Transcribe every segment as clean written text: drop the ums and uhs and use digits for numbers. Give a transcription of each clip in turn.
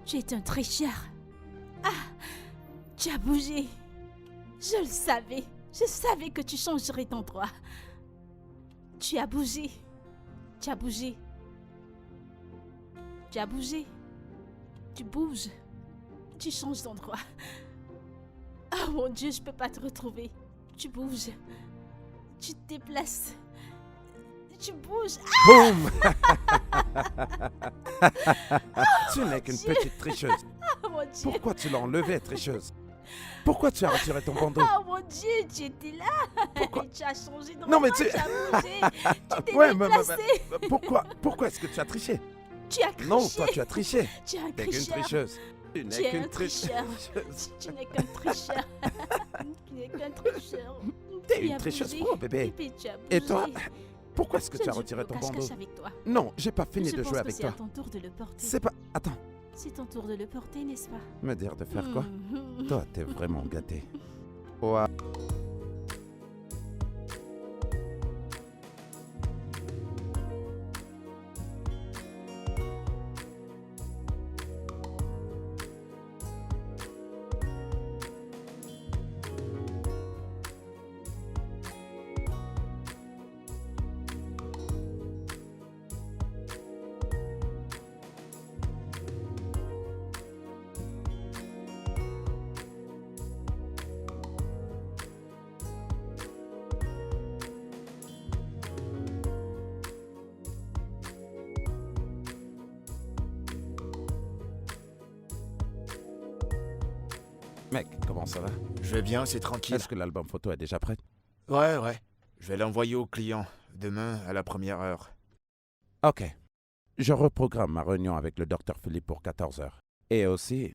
Tu es un tricheur. Ah, tu as bougé. Je le savais. Je savais que tu changerais d'endroit. Tu as bougé. Tu as bougé. Tu as bougé. Tu bouges. Tu changes d'endroit. Oh mon Dieu, je peux pas te retrouver. Tu bouges. Tu te déplaces. Tu bouges. Boum. Tu n'es qu'une petite tricheuse. Oh mon Dieu. Pourquoi tu l'as enlevée, tricheuse? Pourquoi tu as retiré ton bandeau? Oh mon Dieu, tu étais là. Pourquoi? Tu as changé d'endroit. Non, mais tu... Tu as bougé. Tu t'es Ouais, déplacé. Pourquoi est-ce que tu as triché? Tu as triché. Non, toi tu as triché. Tu es un Tu n'es qu'une tricheur. tricheuse. Tu Tu n'es es un qu'une tricheur. tricheuse. Tu n'es qu'un tricheur. Tu n'es qu'un tricheur. T'es Tu une as tricheuse bougé. pro, bébé. Bébé, tu as Et bougé. toi, pourquoi est-ce que Je tu as ne joue retiré plus ton au bandeau? cache-cache avec toi. Non, j'ai pas fini Je de pense jouer que avec c'est toi. à ton tour de le porter. C'est pas... Attends, C'est ton tour de le porter, n'est-ce pas? me dire de faire quoi? Mhm. Toi, t'es vraiment gâté. Ouais. Mec, comment ça va? Je vais bien, c'est tranquille. Est-ce que l'album photo est déjà prêt? Ouais. Je vais l'envoyer au client demain à la première heure. Ok. Je reprogramme ma réunion avec le docteur Philippe pour 14h. Et aussi,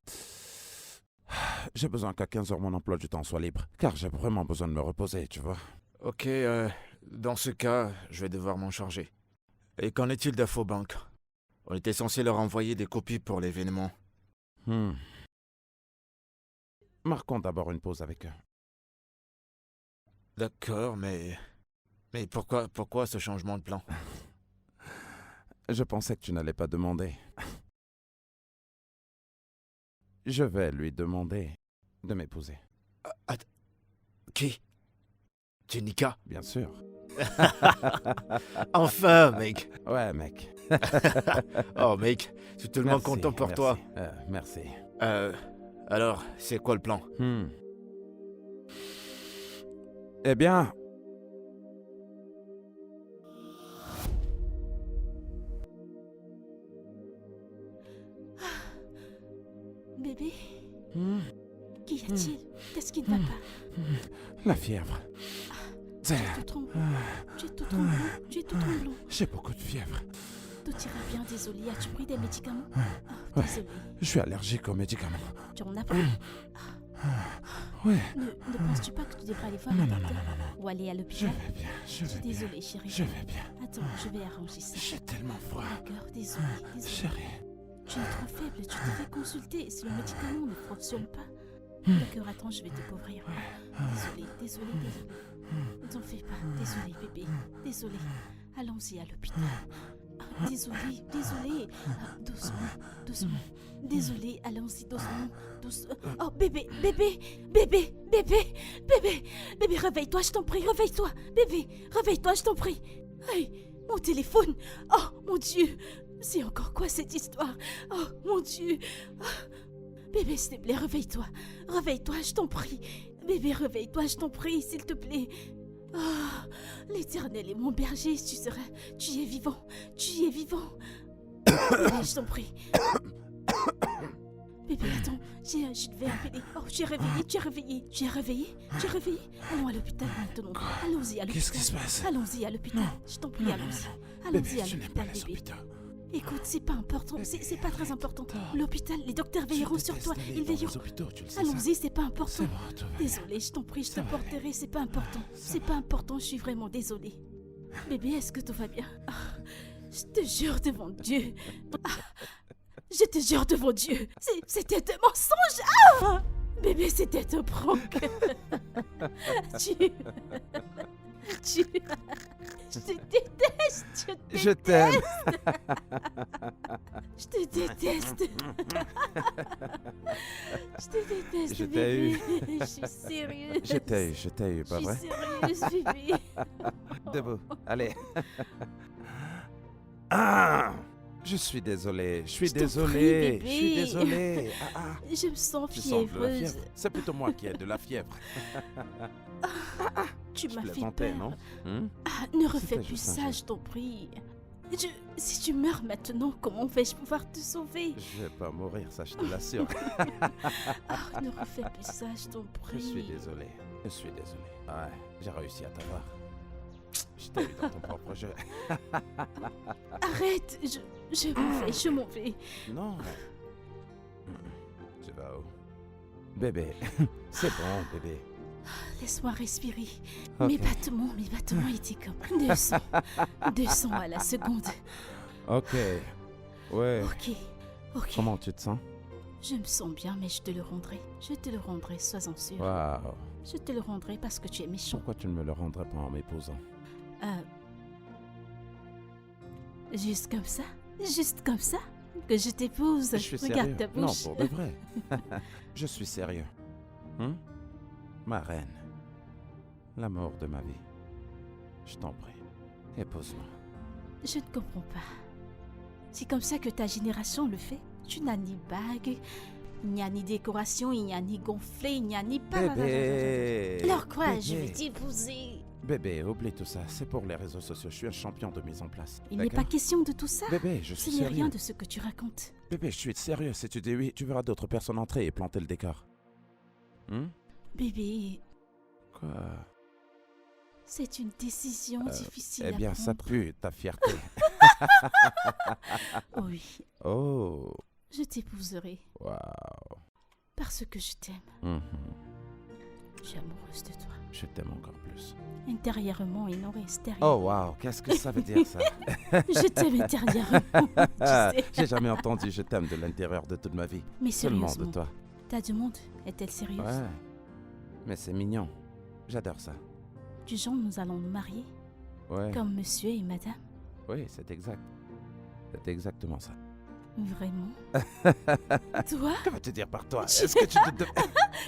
j'ai besoin qu'à 15h mon emploi du temps soit libre, car j'ai vraiment besoin de me reposer, tu vois. Ok, dans ce cas, je vais devoir m'en charger. Et qu'en est-il d'Infobank? On était censé leur envoyer des copies pour l'événement. Marquons d'abord une pause avec eux. D'accord, mais pourquoi ce changement de plan? Je pensais que tu n'allais pas demander. Je vais lui demander de m'épouser. Qui? Jenica? Bien sûr. Enfin, mec. Ouais, mec. Oh, mec, je suis tellement Merci, content pour toi. Merci. Alors, c'est quoi le plan? Eh bien... Bébé, qu'y a-t-il? Qu'est-ce qui ne va pas? La fièvre. Tu es tout tremblant. Tu es tout tremblant. Tu es tout tremblant. J'ai beaucoup de fièvre. Tout ira bien, désolé. As-tu pris des médicaments? Ouais. Désolé. Je suis allergique aux médicaments. Tu en as pris? Ouais. Ne penses-tu pas que tu devrais aller voir Non, un non, docteur? non, non, non. Ou aller à Je l'hôpital? vais bien, je Je vais suis bien. désolée, chérie. Je vais bien. Attends, je vais arranger ça. J'ai tellement froid. D'accord, désolée. Chérie. Tu es trop faible, tu devrais consulter si le médicament ne fonctionne pas. D'accord, attends, je vais te couvrir. Désolée. Ne t'en fais pas. Désolée, bébé. Désolée. Allons-y à l'hôpital. Désolée. Doucement. Désolée, allons-y doucement. Oh, bébé, réveille-toi, je t'en prie, réveille-toi. Bébé, réveille-toi, je t'en prie. Hey, mon téléphone. Oh, mon Dieu. C'est encore quoi cette histoire? Oh, mon Dieu. Bébé, s'il te plaît, réveille-toi. Réveille-toi, je t'en prie. Bébé, réveille-toi, je t'en prie, s'il te plaît. Ah, l'Éternel est mon berger, tu es vivant. Bébé, je t'en prie. Bébé, attends, je devais appeler. Oh, tu es réveillé. Allons à l'hôpital maintenant. Allons-y à l'hôpital. Qu'est-ce qui se passe? Allons-y à l'hôpital. Je t'en prie, allons-y. Bébé, Allons-y à tu n'es pas l'hôpital, les bébé. hôpitaux. Écoute, c'est pas important, c'est pas très important. L'hôpital, les docteurs veilleront sur toi, ils veilleront. Les hôpitaux, tu le sais. Allons-y, c'est pas important. C'est bon, tout va bien. Désolée, je t'en prie, je te Ça va aller. porterai, c'est pas important. C'est pas important, je suis vraiment désolée. Bébé, est-ce que tout va bien? Je te jure devant Dieu. Je te jure devant Dieu. C'était un mensonge. Bébé, c'était un prank. Je te déteste. Je t'aime. Je te déteste. Je te déteste, Je t'ai bébé. eu. Je suis sérieuse. Je t'ai eu, pas Je vrai? suis sérieuse, bébé. Debout, allez. Ah! Je suis désolé, je suis Je t'en prie, désolé, bébé. je suis désolé. Ah, ah. Je me sens Tu sens de la fiévreuse. fièvre? C'est plutôt moi qui ai de la fièvre. Tu Je m'as fait plaisantais, peur. non? Hum? Ah, ne refais C'était plus juste un ça, jeu. je t'en prie. Si tu meurs maintenant, comment vais-je pouvoir te sauver? Je vais pas mourir, ça je te l'assure. Ah, ne refais plus ça, je t'en Je prie. suis désolé, je suis désolé. Ouais, j'ai réussi à t'avoir. Je t'ai eu dans ton propre jeu. Arrête, je m'en vais. Non. Tu vas où? Bébé, c'est bon, bébé. Laisse-moi respirer. Ok. Mes battements étaient comme 200. 200 à la seconde. Ok. Ouais. Ok. Comment tu te sens? Je me sens bien, mais je te le rendrai. Je te le rendrai, sois-en sûr. Waouh. Je te le rendrai parce que tu es méchant. Pourquoi tu ne me le rendrais pas en m'épousant? Juste comme ça? Juste comme ça? Que je t'épouse? Je suis Regarde sérieux. ta Non, bouche. pour de vrai. Je suis sérieux. Ma reine. L'amour de ma vie. Je t'en prie. Épouse-moi. Je ne comprends pas. C'est comme ça que ta génération le fait. Tu n'as ni bague, il n'y a ni décoration, il n'y a ni gonflé, il n'y a ni pas. Bébé. Alors quoi, je Bébé. vais t'épouser. Bébé, oublie tout ça. C'est pour les réseaux sociaux. Je suis un champion de mise en place. Il n'est pas D'accord? question de tout ça. Bébé, je Ce suis n'est sérieux. rien de ce que tu racontes. Bébé, je suis sérieux. Si tu dis oui, tu verras d'autres personnes entrer et planter le décor. Bébé, Quoi? c'est une décision difficile Eh bien, à ça prendre. pue ta fierté. Oui, Oh, je t'épouserai waouh. parce que je t'aime. Mhm. Je suis amoureuse de toi. Je t'aime encore plus. Intérieurement et non extérieurement. Oh, waouh, qu'est-ce que ça veut dire ça? Je t'aime intérieurement, tu sais. J'ai jamais entendu je t'aime de l'intérieur de toute ma vie. Mais Seulement sérieusement, de toi. ta demande est-elle sérieuse? Ouais. Mais c'est mignon. J'adore ça. Du genre, nous allons nous marier, Ouais. comme monsieur et madame. Oui, c'est exact. C'est exactement ça. Vraiment? Toi? Que veux-tu dire par toi? Tu- Est-ce que tu te...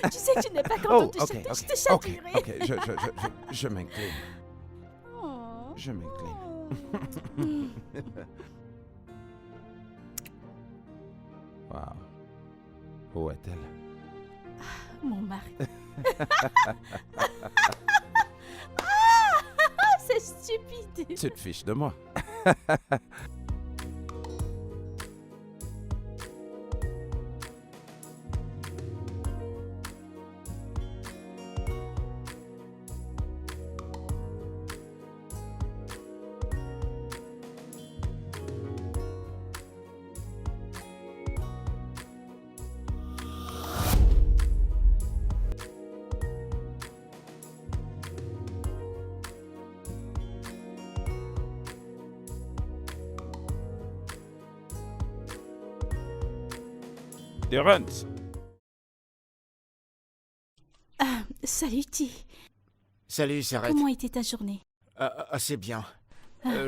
Tu sais que tu n'es pas Oh, content ok, de ok. je te Ok, chatouillerai. ok. Je m'incline. Oh. Je m'incline. Mm. Waouh. Où est-elle? Mon mari. Ah, c'est stupide. Tu te fiches de moi. Terrence. Salut, T. Salut, Sarette. Comment était ta journée? Assez bien.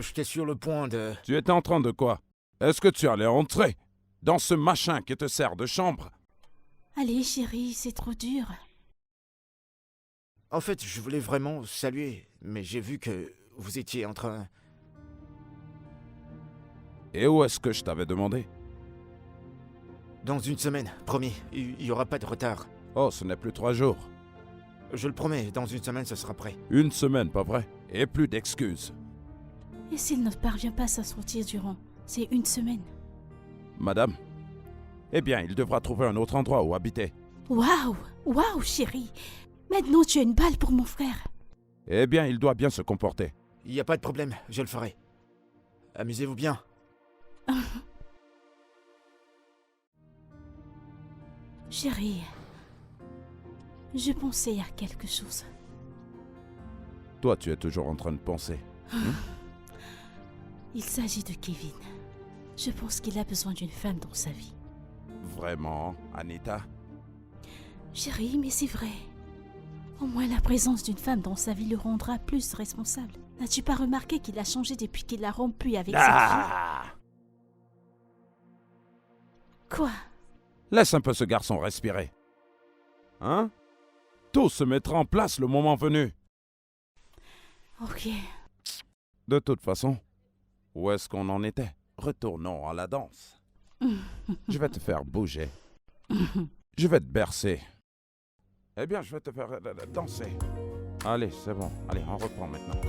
J'étais sur le point de... Tu étais en train de quoi? Est-ce que tu allais entrer dans ce machin qui te sert de chambre? Allez, chérie, c'est trop dur. En fait, je voulais vraiment saluer, mais j'ai vu que vous étiez en train... Et où est-ce que je t'avais demandé? Dans une semaine, promis, il n'y aura pas de retard. Oh, ce n'est plus 3 jours. Je le promets, dans une semaine, ce sera prêt. Une semaine, pas vrai? Et plus d'excuses. Et s'il ne parvient pas à s'assortir durant, c'est une semaine. Madame? Eh bien, il devra trouver un autre endroit où habiter. Waouh! Waouh, chérie! Maintenant, tu as une balle pour mon frère. Eh bien, il doit bien se comporter. Il n'y a pas de problème, je le ferai. Amusez-vous bien. Chérie, je pensais à quelque chose. Toi, tu es toujours en train de penser. Il s'agit de Kevin. Je pense qu'il a besoin d'une femme dans sa vie. Vraiment, Anita? Chérie, mais c'est vrai. Au moins la présence d'une femme dans sa vie le rendra plus responsable. N'as-tu pas remarqué qu'il a changé depuis qu'il a rompu avec cette fille? Ah! Quoi? Laisse un peu ce garçon respirer. Hein? Tout se mettra en place le moment venu. Ok. De toute façon, où est-ce qu'on en était? Retournons à la danse. Je vais te faire bouger. Je vais te bercer. Eh bien, je vais te faire danser. Allez, c'est bon. Allez, on reprend maintenant.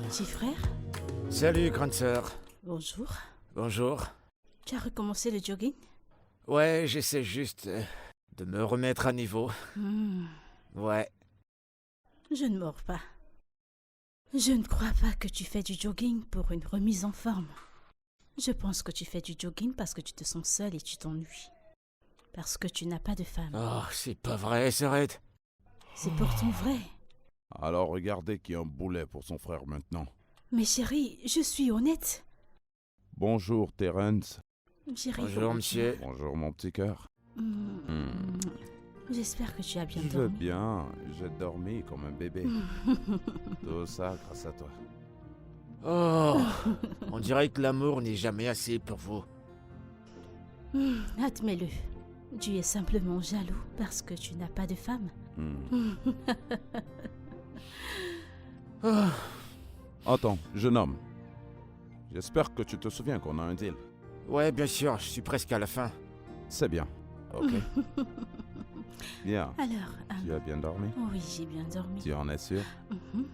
Petit frère? Salut, grande sœur. Bonjour. Bonjour. Tu as recommencé le jogging? Ouais, j'essaie juste de me remettre à niveau. Ouais. Je ne mords pas. Je ne crois pas que tu fais du jogging pour une remise en forme. Je pense que tu fais du jogging parce que tu te sens seul et tu t'ennuies. Parce que tu n'as pas de femme. Oh, c'est pas vrai, s'arrête. C'est pourtant vrai. Alors regardez qui a un boulet pour son frère maintenant. Mais chérie, je suis honnête. Bonjour, Terence. Chérie, Bonjour, comment tu monsieur. Bonjour, mon petit cœur. vas? J'espère que tu as bien Je vais dormi. bien. J'ai dormi comme un bébé. Tout ça grâce à toi. Oh, on dirait que l'amour n'est jamais assez pour vous. Admets-le. Tu es simplement jaloux parce que tu n'as pas de femme. Oh, Attends, jeune homme. J'espère que tu te souviens qu'on a un deal. ouais, bien sûr, je suis presque à la fin. C'est bien. Ok. Bien. Alors, Tu as bien dormi? oui, j'ai bien dormi. Tu en es sûr? Mhm.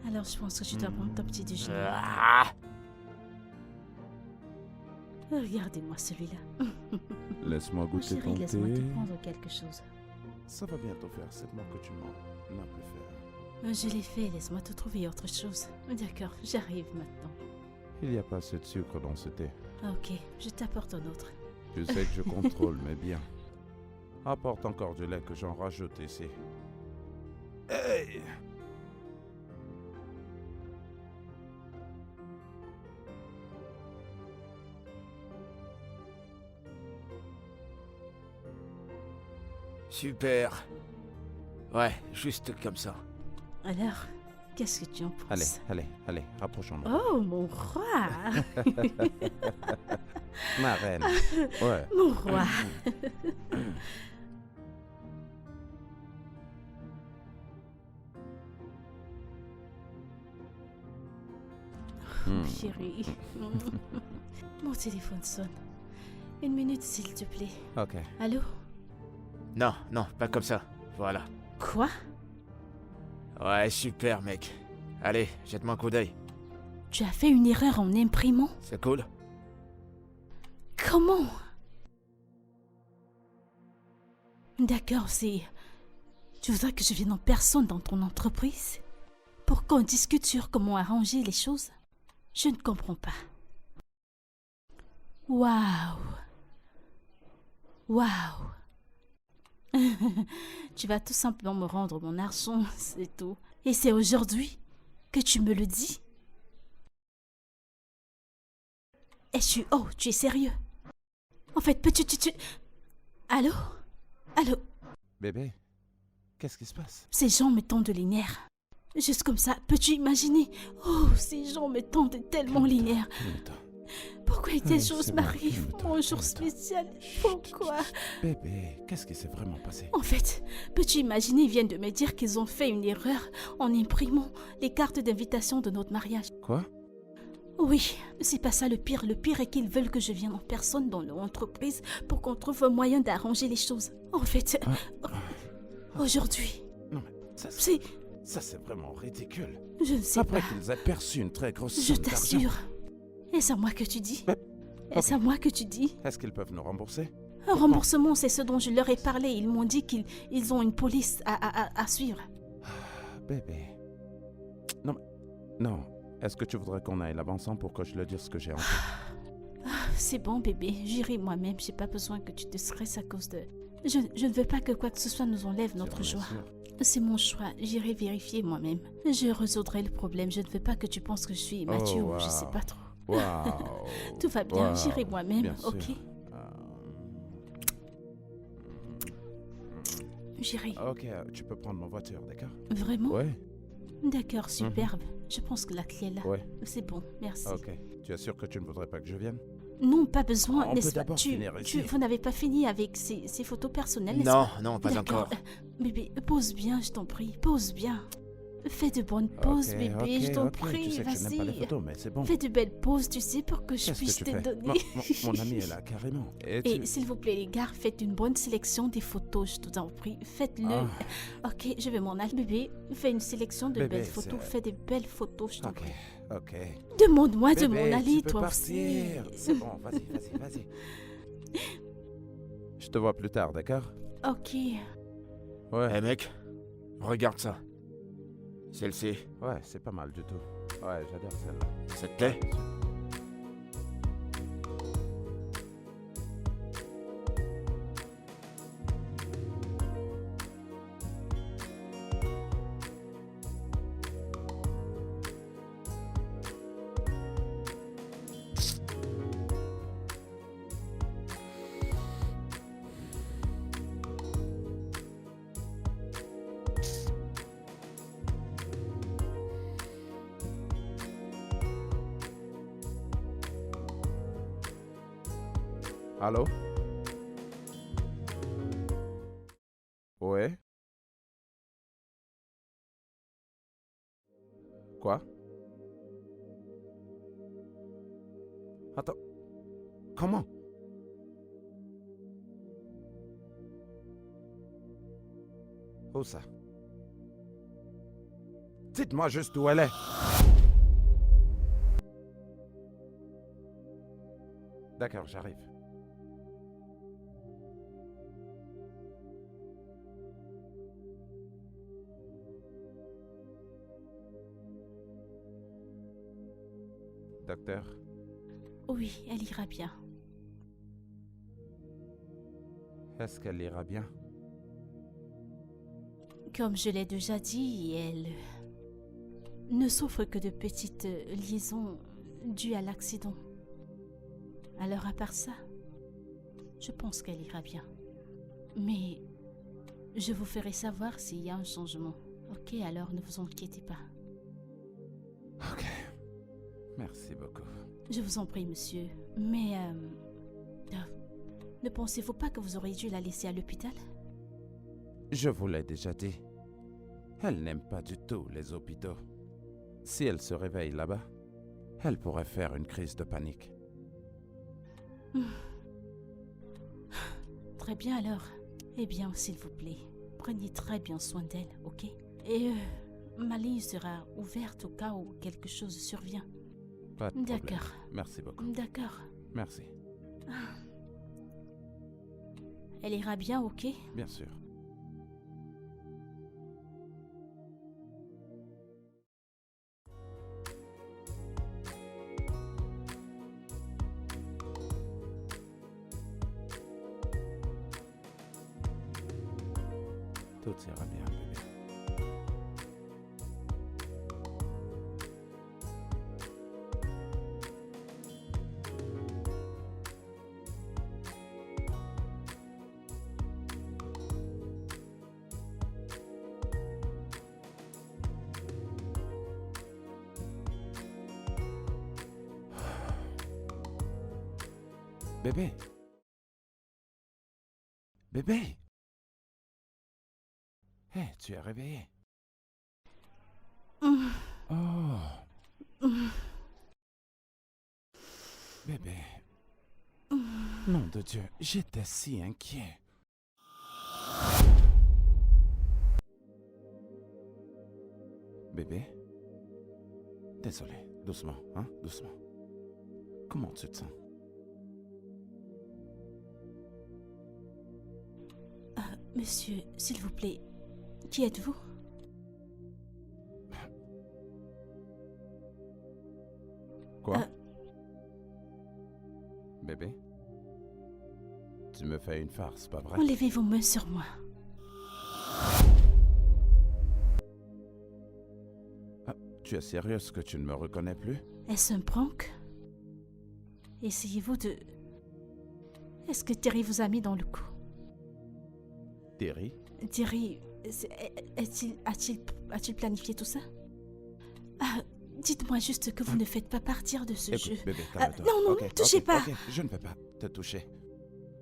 Alors, je pense que tu dois prendre ton petit déjeuner. Ah, Regardez-moi celui-là. Laisse-moi goûter Chérie, ton laisse-moi te thé. prendre quelque chose. Ça va bientôt faire 7 mois que tu m'en as plus fait. Je l'ai fait, laisse-moi te trouver autre chose. D'accord, j'arrive maintenant. Il n'y a pas assez de sucre dans ce thé. Ok, je t'apporte un autre. Tu sais que je contrôle, mais bien. Apporte encore du lait que j'en rajoute ici. Hey! super. Ouais, juste comme ça. Alors, qu'est-ce que tu en penses? Allez, rapprochons-nous. Oh, mon roi! Ma reine. Ouais. Mon roi! Chérie. Mon téléphone sonne. 1 minute, s'il te plaît. Ok. Allô? Non, non, pas comme ça. Voilà. Quoi? Ouais, super, mec. Allez, jette-moi un coup d'œil. Tu as fait une erreur en imprimant? C'est cool? Comment? D'accord, c'est... Tu voudrais que je vienne en personne dans ton entreprise? Pour qu'on discute sur comment arranger les choses? Je ne comprends pas. Waouh! Waouh! Tu vas tout simplement me rendre mon argent, c'est tout. Et c'est aujourd'hui que tu me le dis? Oh, tu es sérieux? En fait, tu... Allô? Allô? Bébé, qu'est-ce qui se passe? Ces gens me tendent les nerfs. Juste comme ça, peux-tu imaginer? Oh, ces gens me tendent tellement les nerfs. Calme-toi. Pourquoi des c'est choses bon, m'arrivent? calme-toi, Mon jour calme-toi. spécial. Chut, Pourquoi? Bébé, qu'est-ce qui s'est vraiment passé? En fait, peux-tu imaginer, ils viennent de me dire qu'ils ont fait une erreur en imprimant les cartes d'invitation de notre mariage. Quoi? Oui, c'est pas ça le pire. Le pire est qu'ils veulent que je vienne en personne dans leur entreprise pour qu'on trouve un moyen d'arranger les choses. En fait, aujourd'hui, Non mais, c'est... ça c'est vraiment ridicule. Je ne sais Après pas. qu'ils aient perçu une très grosse Je somme d'argent. t'assure. Est-ce à moi que tu dis? Mais- Est-ce à moi que tu dis? Est-ce qu'ils peuvent nous rembourser? Un remboursement, c'est ce dont je leur ai parlé. Ils m'ont dit qu'ils ont une police à suivre. Bébé. Non. Est-ce que tu voudrais qu'on aille là-bas ensemble pour que je leur dise ce que j'ai en tête? C'est bon, bébé. J'irai moi-même. J'ai pas besoin que tu te stresses à cause de... Je ne veux pas que quoi que ce soit nous enlève notre J'en ai joie. sûr. C'est mon choix. J'irai vérifier moi-même. Je résoudrai le problème. Je ne veux pas que tu penses que je suis immature ou je sais pas trop. Waouh. Tout va bien. Wow. J'irai moi-même, Bien ok? sûr. J'irai. Ok, tu peux prendre ma voiture, d'accord? Vraiment? Ouais. D'accord, superbe. Je pense que la clé est là. Ouais. C'est bon, merci. Ok. Tu es sûr que tu ne voudrais pas que je vienne? Non, pas besoin, On n'est-ce peut pas? d'abord finir ici. Vous n'avez pas fini avec ces photos personnelles, n'est-ce Non, pas? non, pas D'accord. encore. Bébé, pose bien, je t'en prie. Pose bien. Fais de bonnes poses, Ok, bébé, ok, je t'en ok. prie. Tu sais que je n'aime pas les Vas-y. photos, mais c'est bon. Fais de belles poses, tu sais, pour que je Qu'est-ce puisse que tu te fais? donner. Mon ami est là, carrément. Et Et tu... s'il vous plaît, les gars, faites une bonne sélection des photos, je t'en prie. Faites-le. Ah. Ok, je vais m'en aller. Bébé, fais une sélection de Bébé, belles photos. c'est- Fais de belles photos, je t'en Ok, prie. ok. Demande-moi de Bébé, m'en aller, tu peux toi partir. aussi. C'est bon, vas-y. Je te vois plus tard, d'accord? Ok. Ouais. Eh mec, regarde ça. Celle-ci, Ouais, c'est pas mal du tout. Ouais, j'adore celle-là. ça te plaît? Allô? Ouais? Quoi? Attends. Comment? Où ça? Dites-moi juste où elle est. D'accord, j'arrive. Docteur, Oui, elle ira bien. est-ce qu'elle ira bien? Comme je l'ai déjà dit, elle ne souffre que de petites liaisons dues à l'accident. Alors à part ça, je pense qu'elle ira bien. Mais je vous ferai savoir s'il y a un changement. Ok, alors ne vous inquiétez pas. Ok. Merci beaucoup. Je vous en prie, monsieur. Mais ne pensez-vous pas que vous auriez dû la laisser à l'hôpital? Je vous l'ai déjà dit. Elle n'aime pas du tout les hôpitaux. Si elle se réveille là-bas, elle pourrait faire une crise de panique. Très bien alors. Eh bien, s'il vous plaît, prenez très bien soin d'elle, ok? Et ma ligne sera ouverte au cas où quelque chose survient. Pas de problème. D'accord. Merci beaucoup. D'accord. Merci. Elle ira bien, ok? Bien sûr. Tout ira bien, bébé. Bébé. Bébé. Hé, tu es réveillé. Oh. Bébé. Nom de Dieu, j'étais si inquiet. Bébé. Désolé, doucement, hein, doucement. Comment tu te sens? Monsieur, s'il vous plaît, qui êtes-vous? Quoi? Bébé? Tu me fais une farce, pas vrai? Enlevez vos mains sur moi. Tu es sérieuse que tu ne me reconnais plus? Est-ce un prank? Essayez-vous de... Est-ce que Terry vous a mis dans le coup? Terry? Terry, a-t-il planifié tout ça? Ah, dites-moi juste que vous ne faites pas partir de ce jeu. Écoute, bébé, calme-toi. non, Ok, touchez ok, pas. ok, je ne vais pas te toucher.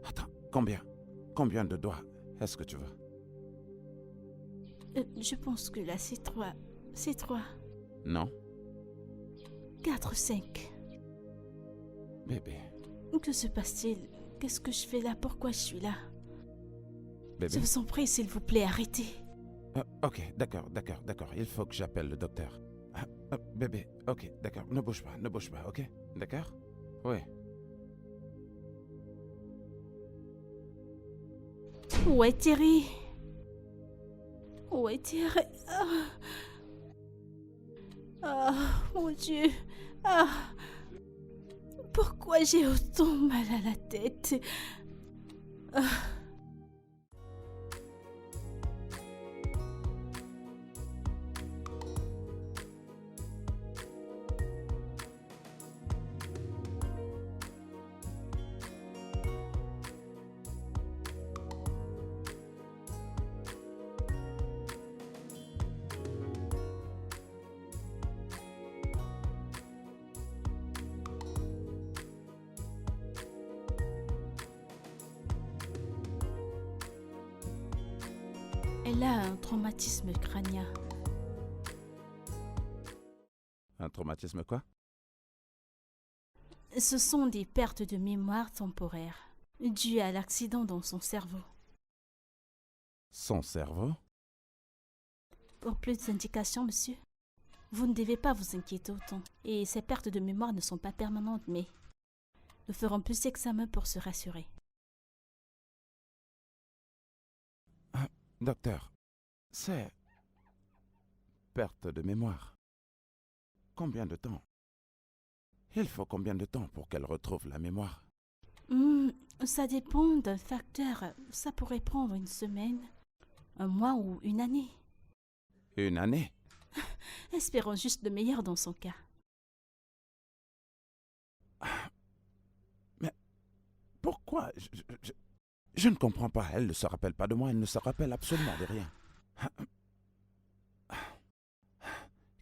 Attends, combien de doigts est-ce que tu veux? Je pense que là, c'est 3. C'est 3. Non? 4, 5. Bébé, Que se passe-t-il? Qu'est-ce que je fais là? Pourquoi je suis là? bébé. Je vous en prie, s'il vous plaît, arrêtez. Ok, d'accord. Il faut que j'appelle le docteur. Bébé, ok, d'accord. Ne bouge pas, ok? D'accord? Oui. Où est Terry? Où est Terry? Mon Dieu. Pourquoi j'ai autant mal à la tête? Elle a un traumatisme crânien. Un traumatisme quoi? Ce sont des pertes de mémoire temporaires dues à l'accident dans son cerveau. Son cerveau? Pour plus d'indications, monsieur, vous ne devez pas vous inquiéter autant. Et ces pertes de mémoire ne sont pas permanentes, mais nous ferons plus d'examens pour se rassurer. Docteur, c'est... perte de mémoire. Combien de temps? Il faut combien de temps pour qu'elle retrouve la mémoire? Ça dépend d'un facteur. Ça pourrait prendre une semaine, un mois ou une année. Une année? Espérons juste le meilleur dans son cas. Mais pourquoi? Je ne comprends pas. Elle ne se rappelle pas de moi. Elle ne se rappelle absolument de rien.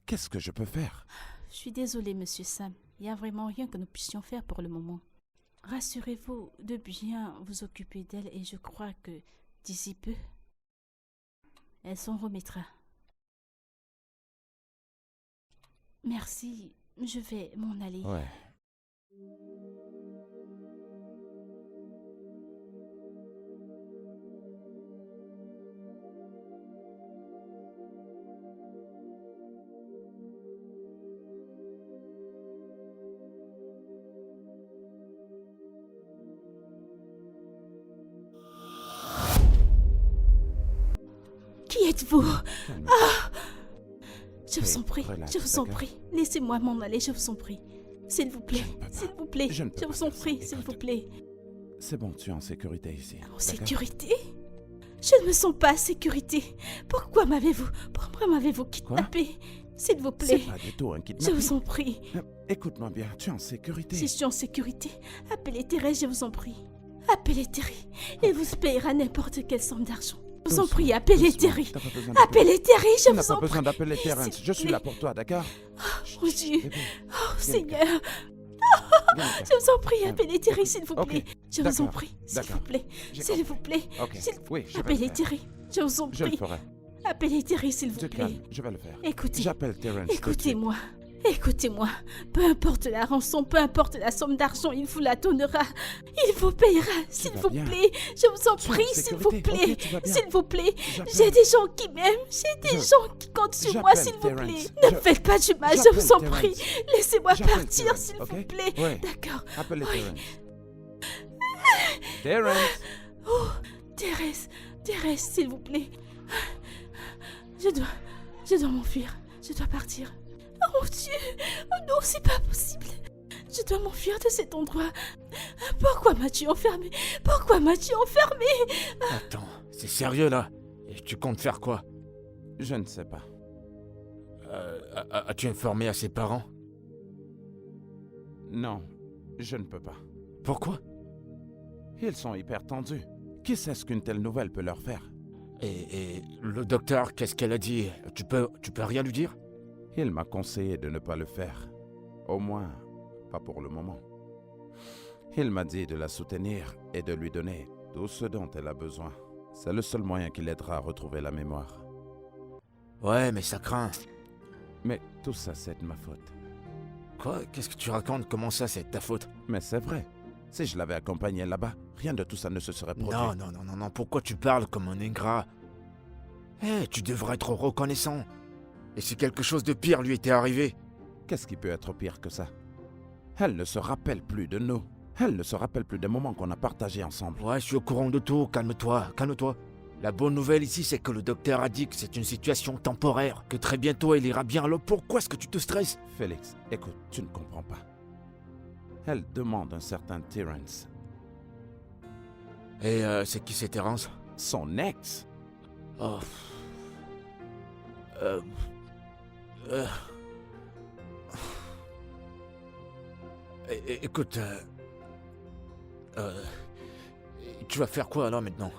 Qu'est-ce que je peux faire? Je suis désolée, monsieur Sam. Il n'y a vraiment rien que nous puissions faire pour le moment. Rassurez-vous de bien vous occuper d'elle et je crois que d'ici peu, elle s'en remettra. Merci, je vais m'en aller. Ouais. Qui êtes-vous? Je vous en prie, Relax, je vous en d'accord? prie. Laissez-moi m'en aller, je vous en prie. S'il vous plaît, Je ne peux pas. s'il vous plaît. Je ne peux Je pas vous en faire ça. prie, s'il vous Écoute. plaît. C'est bon, tu es en sécurité ici. En d'accord? sécurité? Je ne me sens pas en sécurité. Pourquoi m'avez-vous kidnappé? S'il vous C'est plaît, pas du tout un je kidnapping. vous en prie. Écoute-moi bien, tu es en sécurité. Si je suis en sécurité, appelez Thérèse, je vous en prie. Appelez Terry. Il vous payera n'importe quelle somme d'argent. Je vous en prie, appelez Doucement, Terry. t'as pas besoin d'appeler- Appelez Terry, je Tu n'as vous pas en prie. besoin d'appeler S'il Terrence. vous Je suis plaît. là pour toi, d'accord? Mon Dieu. Bébé, Oh, viens, Seigneur. viens, viens. Je vous en prie, appelez Terry, s'il vous Ok, plaît. Je vous en d'accord, prie, s'il d'accord. vous plaît. J'ai S'il vous compris. plaît. Ok, S'il- oui, je vais le Appelez faire. Terry. Je vous en Je le prie. ferai. Appelez Terry, s'il vous Tu te plaît. calmes, je vais le faire. Écoutez. J'appelle Terrence. tout de suite. Écoutez-moi. Écoutez-moi. Peu importe la rançon, peu importe la somme d'argent, il vous la donnera. Il vous payera, s'il vas vous bien. plaît. Je vous en Tu es en prie, s'il vous sécurité, plaît. ok, tu vas bien. S'il vous plaît. J'appelle- J'ai des gens qui m'aiment. J'ai des Je- gens qui comptent sur moi, j'appelle s'il vous Terrence. plaît. Ne Je- faites pas du mal, je j'appelle vous en Terrence. prie. Laissez-moi J'appelle partir, Terrence, s'il ok? vous plaît. Ouais. D'accord. Appelez Oui. Terrence. Terrence. Oh, Thérèse, s'il vous plaît. Je dois m'enfuir. Je dois partir. Oh mon Dieu. Oh non, c'est pas possible. Je dois m'enfuir de cet endroit. Pourquoi m'as-tu enfermé? Pourquoi m'as-tu enfermé? Attends, c'est sérieux là? Et tu comptes faire quoi? Je ne sais pas. As-tu informé à ses parents? Non, je ne peux pas. Pourquoi? Ils sont hyper tendus. Qui sait ce qu'une telle nouvelle peut leur faire? Et le docteur, qu'est-ce qu'elle a dit? Tu peux rien lui dire? Il m'a conseillé de ne pas le faire. Au moins, pas pour le moment. Il m'a dit de la soutenir et de lui donner tout ce dont elle a besoin. C'est le seul moyen qui l'aidera à retrouver la mémoire. Ouais, mais ça craint. Mais tout ça, c'est de ma faute. Quoi? Qu'est-ce que tu racontes? Comment ça, c'est de ta faute? Mais c'est vrai. Si je l'avais accompagnée là-bas, rien de tout ça ne se serait produit. Non, pourquoi tu parles comme un ingrat? Tu devrais être reconnaissant. Et si quelque chose de pire lui était arrivé? Qu'est-ce qui peut être pire que ça? Elle ne se rappelle plus de nous. Elle ne se rappelle plus des moments qu'on a partagés ensemble. Ouais, je suis au courant de tout, calme-toi. La bonne nouvelle ici, c'est que le docteur a dit que c'est une situation temporaire, que très bientôt elle ira bien, alors pourquoi est-ce que tu te stresses? Félix, écoute, tu ne comprends pas. Elle demande un certain Terrence. Et c'est qui c'est Terrence? Son ex? Oh. Écoute, tu vas faire quoi alors maintenant?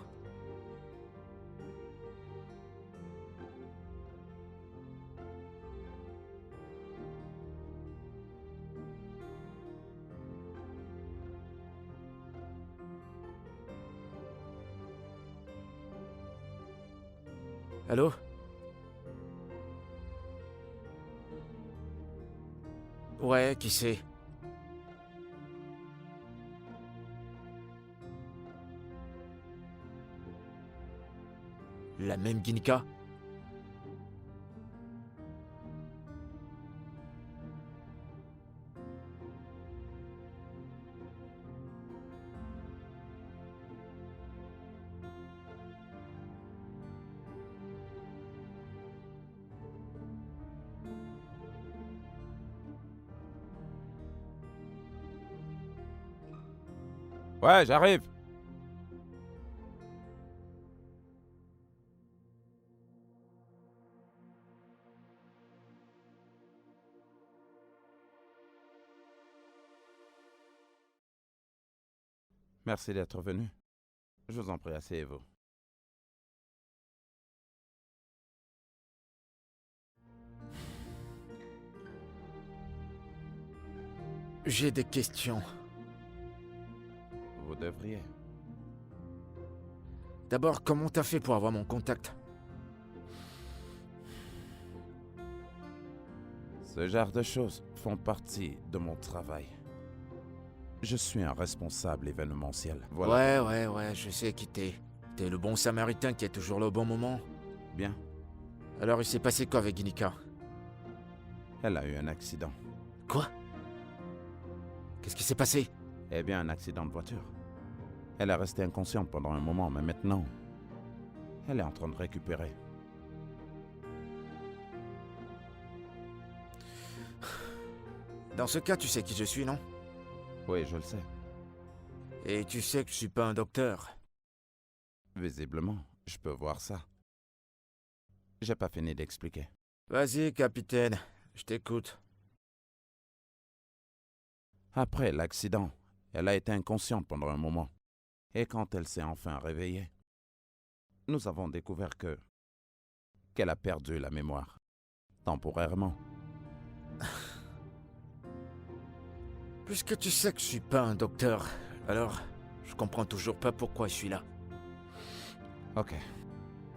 Allô? Ouais, qui c'est? La même Ginika? Ouais, j'arrive. Merci d'être venu. Je vous en prie, asseyez-vous. J'ai des questions. Vous devriez. D'abord, comment t'as fait pour avoir mon contact? Ce genre de choses font partie de mon travail. Je suis un responsable événementiel. Voilà. Ouais, je sais qui t'es. T'es le bon samaritain qui est toujours là au bon moment. Bien. Alors il s'est passé quoi avec Ginika? Elle a eu un accident. Quoi? Qu'est-ce qui s'est passé? Eh bien, un accident de voiture. Elle est restée inconsciente pendant un moment, mais maintenant, elle est en train de récupérer. Dans ce cas, tu sais qui je suis, non? Oui, je le sais. Et tu sais que je suis pas un docteur. Visiblement, je peux voir ça. J'ai pas fini d'expliquer. Vas-y, capitaine, je t'écoute. Après l'accident, elle a été inconsciente pendant un moment. Et quand elle s'est enfin réveillée, nous avons découvert qu'elle a perdu la mémoire. Temporairement. Puisque tu sais que je suis pas un docteur, alors je comprends toujours pas pourquoi je suis là. Ok.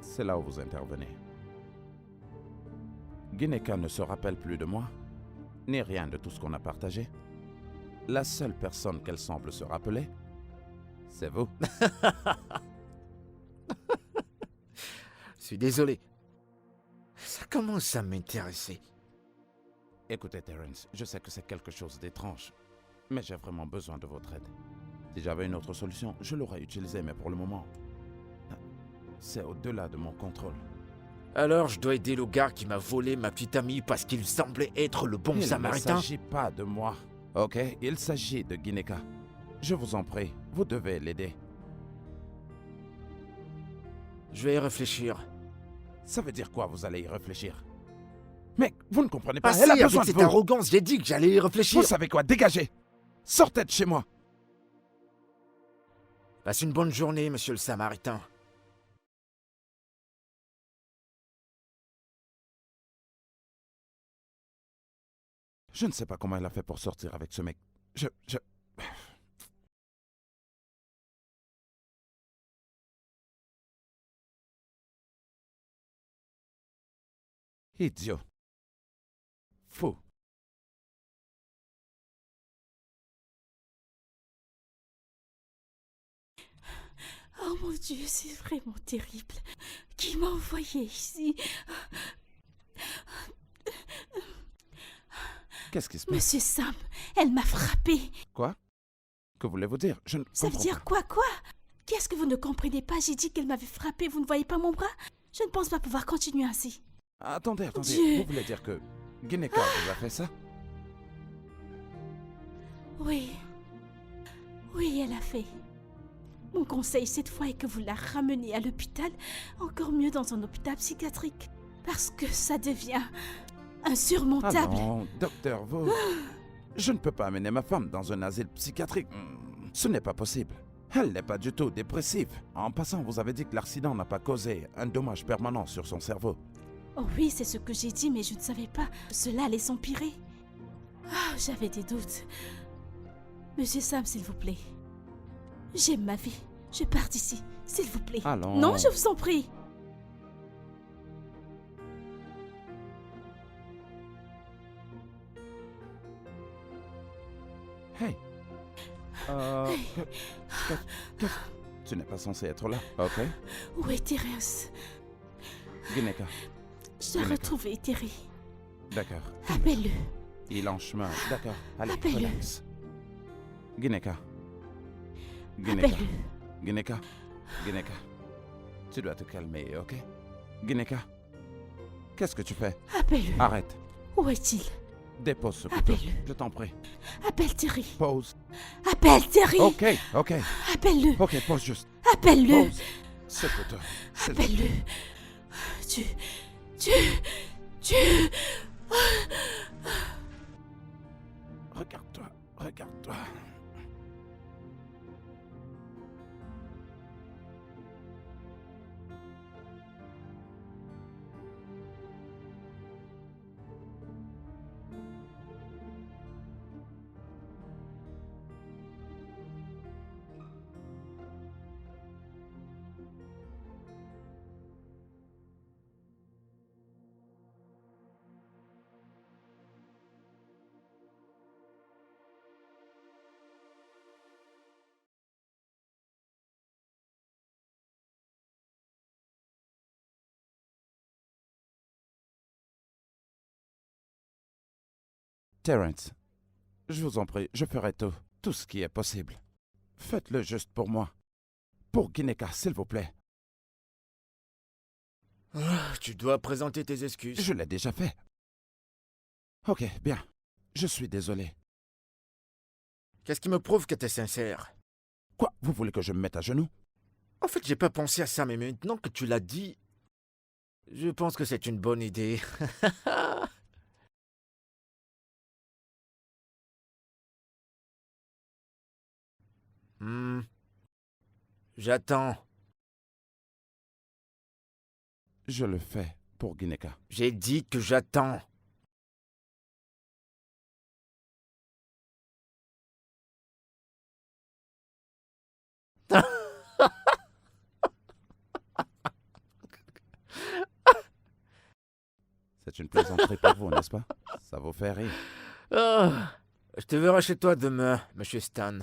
C'est là où vous intervenez. Ginika ne se rappelle plus de moi, ni rien de tout ce qu'on a partagé. La seule personne qu'elle semble se rappeler, c'est vous. Je suis désolé. Ça commence à m'intéresser. Écoutez, Terrence, je sais que c'est quelque chose d'étrange, mais j'ai vraiment besoin de votre aide. Si j'avais une autre solution, je l'aurais utilisée, mais pour le moment, c'est au-delà de mon contrôle. Alors je dois aider le gars qui m'a volé ma petite amie parce qu'il semblait être le bon samaritain? Il ne s'agit pas de moi, ok? Il s'agit de Ginika. Je vous en prie, vous devez l'aider. Je vais y réfléchir. Ça veut dire quoi, vous allez y réfléchir? Mec, vous ne comprenez pas. Passez Elle a avec besoin de cette vous. arrogance, j'ai dit que j'allais y réfléchir. Vous savez quoi? Dégagez. Sortez de chez moi. Passe une bonne journée, monsieur le Samaritain. Je ne sais pas comment elle a fait pour sortir avec ce mec. Idiot. Fou. Oh mon Dieu, c'est vraiment terrible. Qui m'a envoyé ici? Qu'est-ce qui se passe? Monsieur Sam, elle m'a frappé. Quoi? Que voulez-vous dire? Je ne Ça veut comprends dire pas. quoi? Qu'est-ce que vous ne comprenez pas? J'ai dit qu'elle m'avait frappé, vous ne voyez pas mon bras? Je ne pense pas pouvoir continuer ainsi. Attendez. Dieu. Vous voulez dire que Gineka vous a fait ça? Oui, elle a fait. Mon conseil cette fois est que vous la ramenez à l'hôpital, encore mieux dans un hôpital psychiatrique, parce que ça devient Ah insurmontable. non, docteur, vous... Je ne peux pas amener ma femme dans un asile psychiatrique. Ce n'est pas possible. Elle n'est pas du tout dépressive. En passant, vous avez dit que l'accident n'a pas causé un dommage permanent sur son cerveau. Oh oui, c'est ce que j'ai dit, mais je ne savais pas que cela allait s'empirer. Ah, j'avais des doutes. Monsieur Sam, s'il vous plaît. J'aime ma vie. Je pars d'ici, s'il vous plaît. Allons. Non, je vous en prie. Hey. Tu n'es pas censé être là, ok? Où est Thérèse? Gineka, Je dois retrouver Terry. d'accord. Appelle-le. Il est en chemin, d'accord. Allez, Appelle-le. relax. Gineka. Appelle-le. Gineka. Tu dois te calmer, ok? Gineka. Qu'est-ce que tu fais? Appelle-le. Arrête. Où est-il? Dépose ce couteau. Appelle-le. Je t'en prie. Appelle Terry. Pause. Appelle Terry. Ok. Appelle-le. Ok, pause juste. Appelle-le. Pause. Ce couteau. s'il te Appelle-le. plaît. Tu... Regarde-toi. Terence, je vous en prie, je ferai tout ce qui est possible. Faites-le juste pour moi. Pour Gineka, s'il vous plaît. Tu dois présenter tes excuses. Je l'ai déjà fait. Ok, bien. Je suis désolé. Qu'est-ce qui me prouve que t'es sincère? Quoi? Vous voulez que je me mette à genoux? En fait, j'ai pas pensé à ça, mais maintenant que tu l'as dit, je pense que c'est une bonne idée. J'attends. Je le fais pour Gineka. J'ai dit que j'attends. C'est une plaisanterie pour vous, n'est-ce pas? Ça vous fait rire. Je te verrai chez toi demain, monsieur Stan.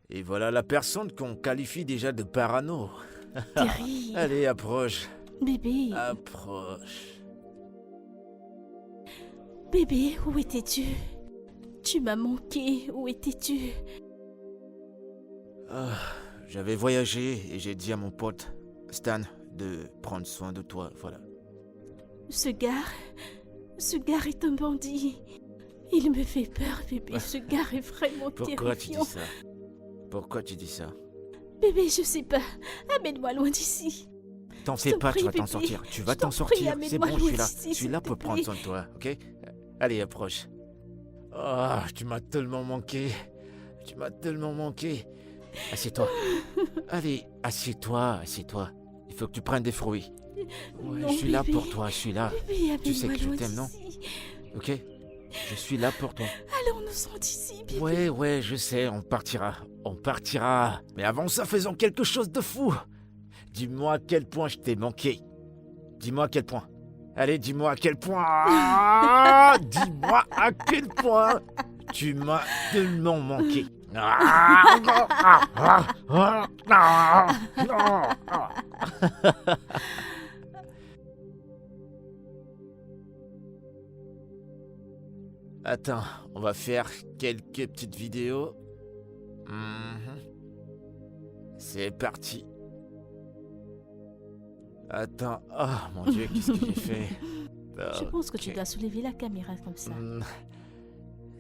Et voilà la personne qu'on qualifie déjà de parano. Terry. Allez, approche. Bébé. Approche. Bébé, où étais-tu? Tu m'as manqué. Où étais-tu? j'avais voyagé et j'ai dit à mon pote, Stan, de prendre soin de toi, voilà. Ce gars est un bandit. Il me fait peur, bébé. Ce gars est vraiment Pourquoi tu terrifiant. dis ça? Pourquoi tu dis ça? Bébé, je sais pas. Amène-moi loin d'ici. T'en Je fais t'en pas, prie, tu vas t'en bébé. sortir. Tu vas Je t'en t'en prie, sortir. C'est bon, amène-moi je suis loin là. d'ici, Je suis là s'il te pour prendre plaît. soin de toi, ok? Allez, approche. Ah, tu m'as tellement manqué. Tu m'as tellement manqué. Assieds-toi. Allez, assieds-toi, assieds-toi. Il faut que tu prennes des fruits. Ouais, Non, je suis là bébé. pour toi, je suis là. Bébé, Tu sais amène-moi que je loin t'aime, non? d'ici. Ok? Je suis là pour toi. Allons-nous-en d'ici, bébé. Ouais, je sais, on partira. On partira. Mais avant ça, faisons quelque chose de fou. Dis-moi à quel point je t'ai manqué. Dis-moi à quel point. Allez, dis-moi à quel point. Dis-moi à quel point tu m'as tellement manqué. Attends, on va faire quelques petites vidéos. C'est parti. Attends, oh mon Dieu, qu'est-ce que j'ai fait? Je pense que tu Ok. dois soulever la caméra comme ça.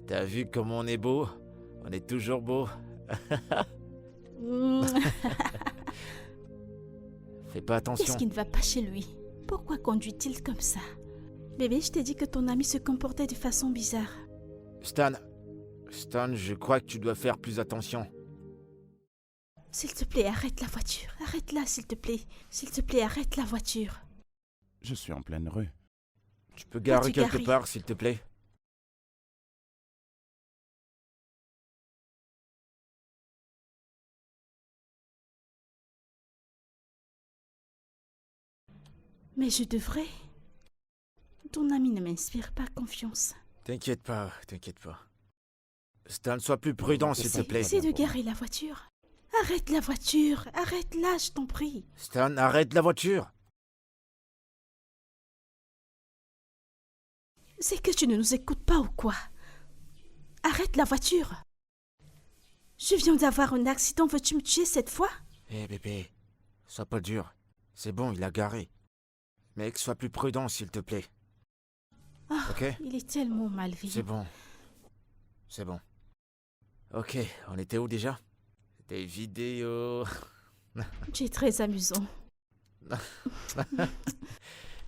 T'as vu comme on est beau? On est toujours beau. Mm. Fais pas attention. Qu'est-ce qui ne va pas chez lui? Pourquoi conduit-il comme ça? Bébé, je t'ai dit que ton ami se comportait de façon bizarre. Stan, je crois que tu dois faire plus attention. S'il te plaît, arrête la voiture. Arrête-la, s'il te plaît. S'il te plaît, arrête la voiture. Je suis en pleine rue. Tu peux garer Vas-y, quelque garer. part, s'il te plaît? Mais je devrais. Ton ami ne m'inspire pas confiance. T'inquiète pas, t'inquiète pas. Stan, sois plus prudent, s'il te plaît. Essaie de garer la voiture. Arrête la voiture. Arrête-la, je t'en prie. Stan, arrête la voiture. C'est que tu ne nous écoutes pas ou quoi? Arrête la voiture. Je viens d'avoir un accident. Veux-tu me tuer cette fois? Eh bébé, sois pas dur. C'est bon, il a garé. Mec, sois plus prudent, s'il te plaît. Ah, Ok? il est tellement malveillant. C'est bon. C'est bon. Ok, on était où déjà? Des vidéos. Tu es très amusant.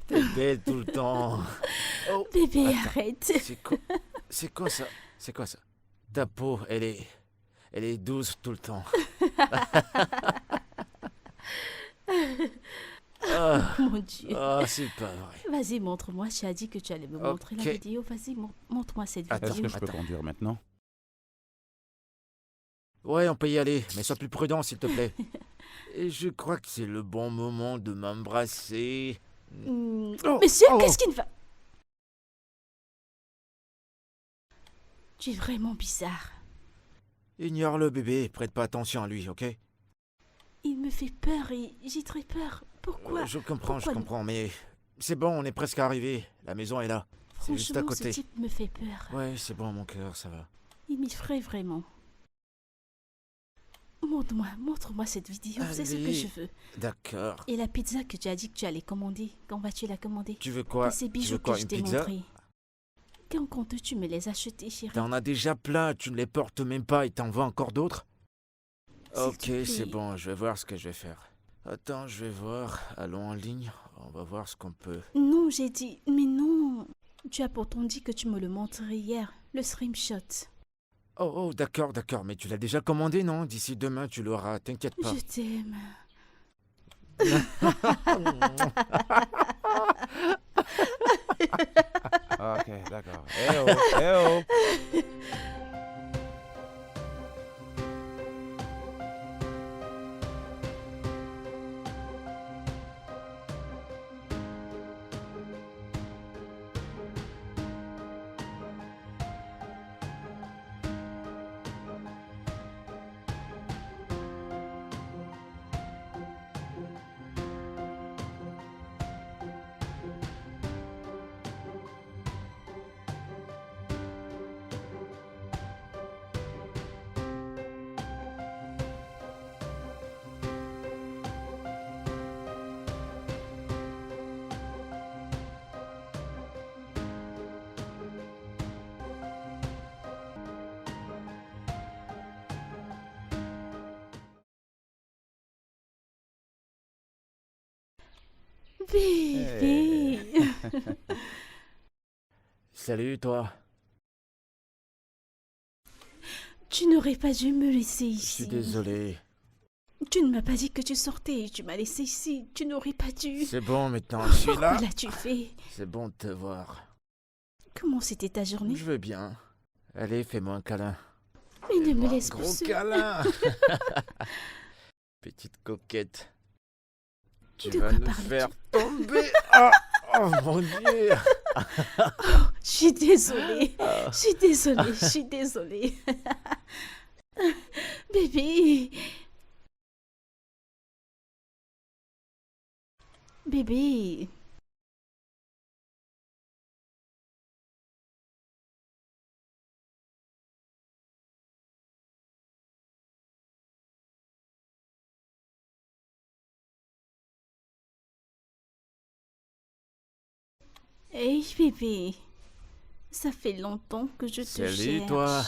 T'es belle tout le temps. Oh, Bébé, attends. arrête. C'est quoi ça? C'est quoi ça? Ta peau, elle est douce tout le temps. Ah, Mon Dieu. c'est pas vrai. Vas-y, montre-moi. Tu as dit que tu allais me montrer la Ok. vidéo. Vas-y, montre-moi cette Attends, vidéo. Est-ce que je peux attends. conduire maintenant? Ouais, on peut y aller, mais sois plus prudent, s'il te plaît. Et je crois que c'est le bon moment de m'embrasser. Oh, Monsieur, oh. qu'est-ce qui ne va... Tu es vraiment bizarre. Ignore-le, bébé. Prête pas attention à lui, ok? Il me fait peur et j'ai très peur. Pourquoi? Je Pourquoi comprends, mais c'est bon, on est presque arrivé. La maison est là. C'est juste à Franchement, ce côté. type me fait peur. Ouais, c'est bon, mon cœur, ça va. Il m'effraie vraiment. Montre-moi cette vidéo. C'est ce que Allez. je veux. D'accord. Et la pizza que tu as dit que tu allais commander. Quand vas-tu la commander? Tu veux quoi? Et ces Tu bijoux veux quoi, que je une t'ai pizza? montrés. Quand comptes-tu me les acheter, chérie? T'en as déjà plein, tu ne les portes même pas et t'en veux encore d'autres? S'il Ok, te plaît. c'est bon, je vais voir ce que je vais faire. Attends, je vais voir. Allons en ligne. On va voir ce qu'on peut. Non, j'ai dit... Mais non. Tu as pourtant dit que tu me le montrais hier. Le screenshot. Oh, d'accord, mais tu l'as déjà commandé, non? D'ici demain, tu l'auras, t'inquiète pas. Je t'aime. Ok, d'accord. Eh oh, eh oh! Bébé. Salut, toi. Tu n'aurais pas dû me laisser Je ici. suis désolé. Tu ne m'as pas dit que tu sortais. Tu m'as laissé ici. Tu n'aurais pas dû. C'est bon, maintenant, je suis là. Pourquoi l'as-tu fait? C'est bon de te voir. Comment c'était ta journée? Je vais bien. Allez, fais-moi un câlin. Mais ne me Fais-moi un laisse gros plus seule. câlin. Petite coquette. Tu De vas quoi nous parles-tu? faire tomber. Oh mon Dieu. Je suis désolée. Je suis désolée. Je suis désolée. Bébé. Bébé. Hey bébé. Ça fait longtemps que je te cherche. Salut, toi.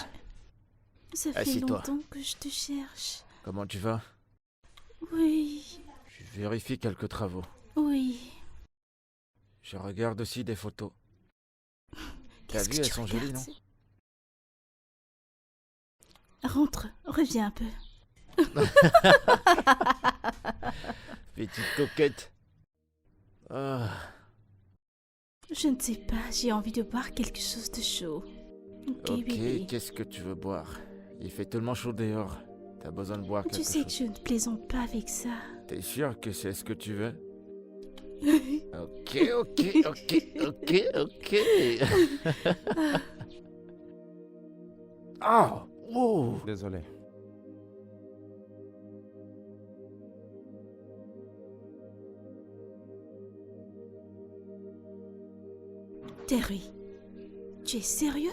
Ça fait Assis-toi. longtemps que je te cherche. Comment tu vas? Oui. Je vérifie quelques travaux. Oui. Je regarde aussi des photos. T'as Qu'est-ce vu, que elles tu sont jolies, regardes? Rentre, reviens un peu. Petite coquette. Ah, Je ne sais pas, j'ai envie de boire quelque chose de chaud. Ok, ok, bébé. qu'est-ce que tu veux boire? Il fait tellement chaud dehors. T'as besoin de boire Tu quelque sais que chose. je ne plaisante pas avec ça. T'es sûr que c'est ce que tu veux? Ok, ok, ok, ok, ok. Ah, wow. Désolé. Terry, tu es sérieux?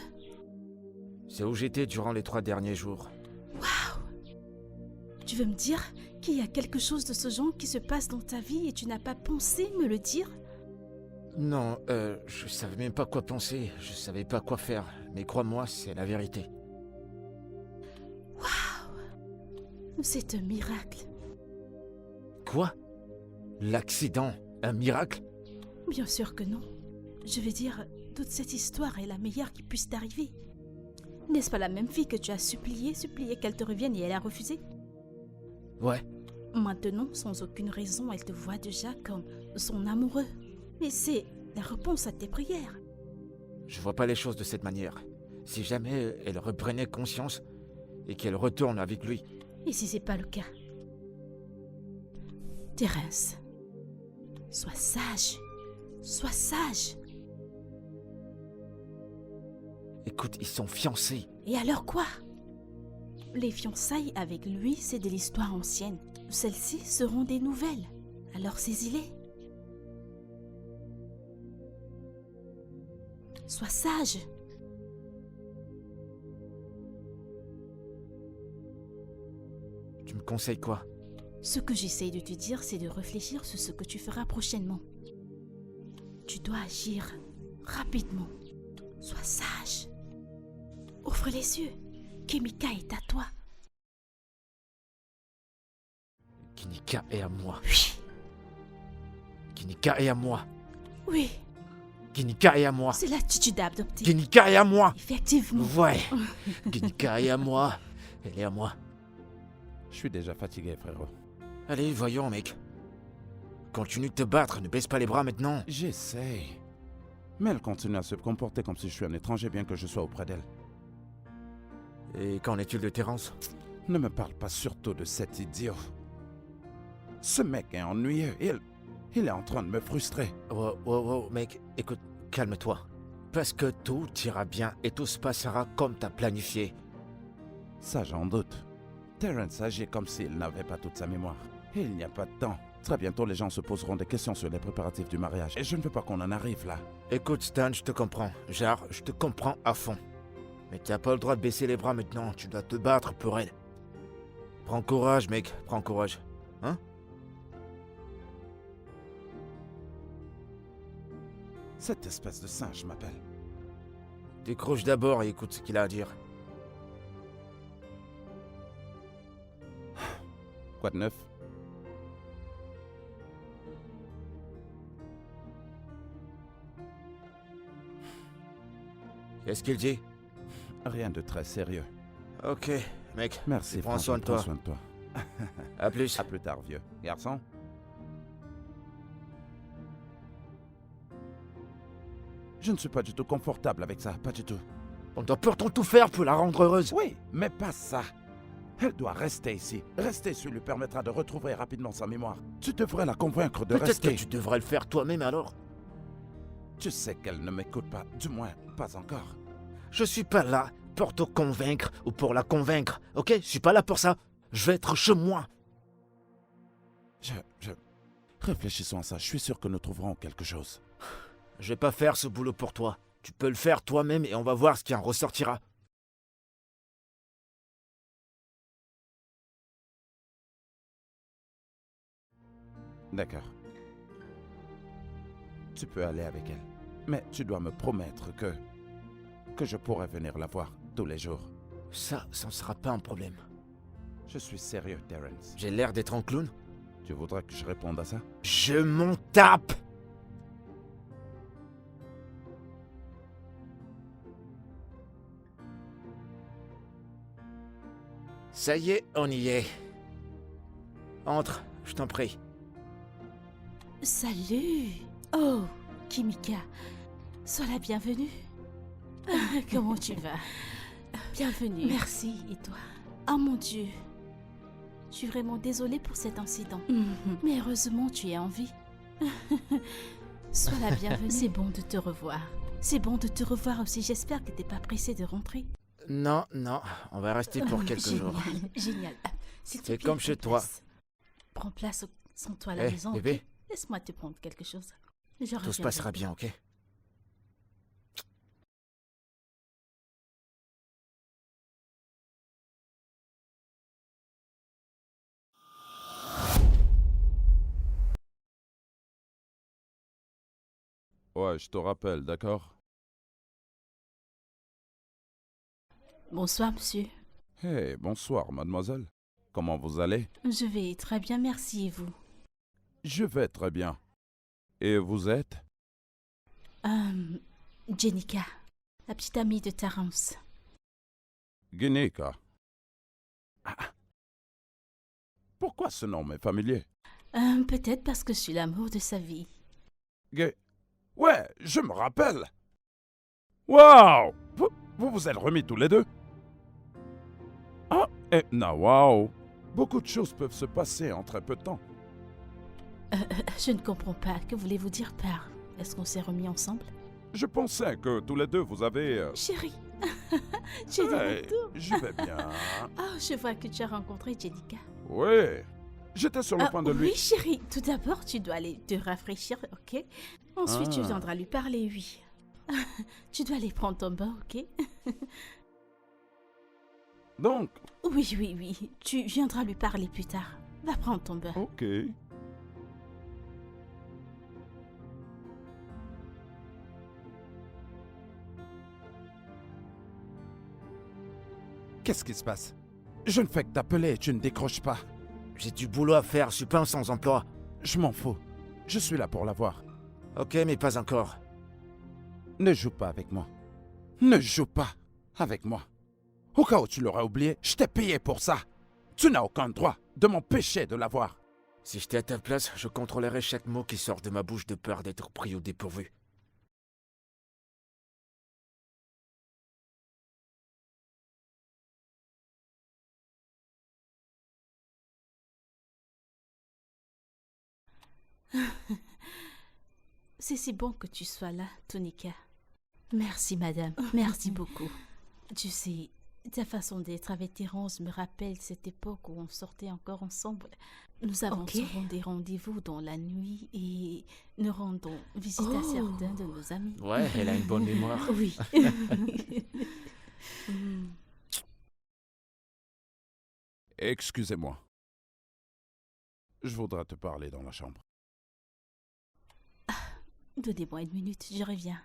C'est où j'étais durant les 3 derniers jours. Tu veux me dire qu'il y a quelque chose de ce genre qui se passe dans ta vie et tu n'as pas pensé me le dire? Non, je savais même pas quoi penser, je savais pas quoi faire. Mais crois-moi, c'est la vérité. C'est un miracle. Quoi? L'accident? Un miracle? Bien sûr que non. Je veux dire, toute cette histoire est la meilleure qui puisse t'arriver. N'est-ce pas la même fille que tu as supplié qu'elle te revienne et elle a refusé? Ouais. Maintenant, sans aucune raison, elle te voit déjà comme son amoureux. Mais c'est la réponse à tes prières. Je vois pas les choses de cette manière. Si jamais elle reprenait conscience et qu'elle retourne avec lui. Et si c'est pas le cas? Terence, sois sage. Sois sage. Écoute, ils sont fiancés. Et alors quoi? Les fiançailles avec lui, c'est de l'histoire ancienne. Celles-ci seront des nouvelles. Alors saisis-les. Sois sage. Tu me conseilles quoi? Ce que j'essaye de te dire, c'est de réfléchir sur ce que tu feras prochainement. Tu dois agir rapidement. Sois sage. Ouvre les yeux. Kimika est à toi. Kinika est à moi. Oui, Kinika est à moi. oui, Kinika est à moi. c'est l'attitude à adopter. Kinika est à moi. Effectivement. Ouais. Kinika est à moi. Elle est à moi. Je suis déjà fatigué, frérot. Allez, voyons, mec. Continue de te battre, ne baisse pas les bras maintenant. J'essaye. Mais elle continue à se comporter comme si je suis un étranger bien que je sois auprès d'elle. Et qu'en est-il de Terence? Ne me parle pas surtout de cet idiot. Ce mec est ennuyeux. Il est en train de me frustrer. Wow, mec, écoute, calme-toi. Parce que tout ira bien et tout se passera comme t'as planifié. Ça, j'en doute. Terence agit comme s'il n'avait pas toute sa mémoire. Et il n'y a pas de temps. Très bientôt, les gens se poseront des questions sur les préparatifs du mariage. Et je ne veux pas qu'on en arrive là. Écoute, Stan, je te comprends. Genre, je te comprends à fond. Mais t'as pas le droit de baisser les bras maintenant. Tu dois te battre pour elle. Prends courage, mec. Prends courage. Hein? Cette espèce de singe m'appelle. Décroche d'abord et écoute ce qu'il a à dire. Quoi de neuf? Qu'est-ce qu'il dit? Rien de très sérieux. Ok, mec. Merci, Prends soin de prends toi. soin de toi. À plus. À plus tard, vieux. Garçon? Je ne suis pas du tout confortable avec ça, pas du tout. On doit pourtant tout faire pour la rendre heureuse. Oui, mais pas ça. Elle doit rester ici. Rester, ce lui permettra de retrouver rapidement sa mémoire. Tu devrais la convaincre de Peut-être rester. que tu devrais le faire toi-même alors. Tu sais qu'elle ne m'écoute pas, du moins, pas encore. Je suis pas là pour te convaincre ou pour la convaincre, ok? Je suis pas là pour ça. Je vais être chez moi. Réfléchissons à ça, je suis sûr que nous trouverons quelque chose. Je vais pas faire ce boulot pour toi. Tu peux le faire toi-même et on va voir ce qui en ressortira. D'accord. Tu peux aller avec elle. Mais tu dois me promettre que je pourrai venir la voir tous les jours. Ça ne sera pas un problème. Je suis sérieux, Terence. J'ai l'air d'être un clown? Tu voudrais que je réponde à ça? Je m'en tape! Ça y est, on y est. Entre, je t'en prie. Salut. Oh, Kimika. Sois la bienvenue. Comment tu vas? Bienvenue. Merci, et toi? Oh mon Dieu. Je suis vraiment désolée pour cet incident. Mais heureusement, tu es en vie. Sois la bienvenue. C'est bon de te revoir. C'est bon de te revoir aussi. J'espère que t'es pas pressée de rentrer. Non, on va rester pour quelques Génial, jours. Génial. S'il te C'est plaît, comme chez prends toi. place. Prends place sans toi à la Eh, maison. bébé. Ok? Laisse-moi te prendre quelque chose. Je Tout se reviendrai. passera bien, ok? Ouais, je te rappelle, d'accord? Bonsoir, monsieur. Hey, bonsoir, mademoiselle. Comment vous allez? Je vais très bien, merci, et vous? Je vais très bien. Et vous êtes? Jenica, la petite amie de Terence. Guinica. Ah. Pourquoi ce nom m'est familier? Peut-être parce que je suis l'amour de sa vie. Ouais, je me rappelle. Waouh! Vous vous êtes remis tous les deux? Ah, et waouh! Beaucoup de choses peuvent se passer en très peu de temps. Je ne comprends pas. Que voulez-vous dire par... Est-ce qu'on s'est remis ensemble? Je pensais que tous les deux vous avez... Chérie, tu es de Hey, retour. je vais bien. Oh, je vois que tu as rencontré Jenica. Oui, j'étais sur le point de lui... Oui, chérie. Tout d'abord, tu dois aller te rafraîchir, ok? Ensuite, tu Ah. viendras lui parler, oui. Tu dois aller prendre ton bain, ok? Donc, Oui. Tu viendras lui parler plus tard. Va prendre ton bain. ok. Qu'est-ce qui se passe? Je ne fais que t'appeler et tu ne décroches pas. J'ai du boulot à faire, je suis pas un sans-emploi. Je m'en fous. Je suis là pour la voir. Ok, mais pas encore. Ne joue pas avec moi. Ne joue pas avec moi. Au cas où tu l'aurais oublié, je t'ai payé pour ça. Tu n'as aucun droit de m'empêcher de la voir. Si j'étais à ta place, je contrôlerais chaque mot qui sort de ma bouche de peur d'être pris au dépourvu. C'est si bon que tu sois là, Tonika. Merci, madame. Merci beaucoup. Tu sais, ta façon d'être avec Terence me rappelle cette époque où on sortait encore ensemble. Nous avons souvent des rendez-vous dans la nuit et nous rendons visite à certains de nos amis. Ouais, elle a une bonne mémoire. Oui. Excusez-moi. Je voudrais te parler dans la chambre. Donnez-moi une minute, je reviens.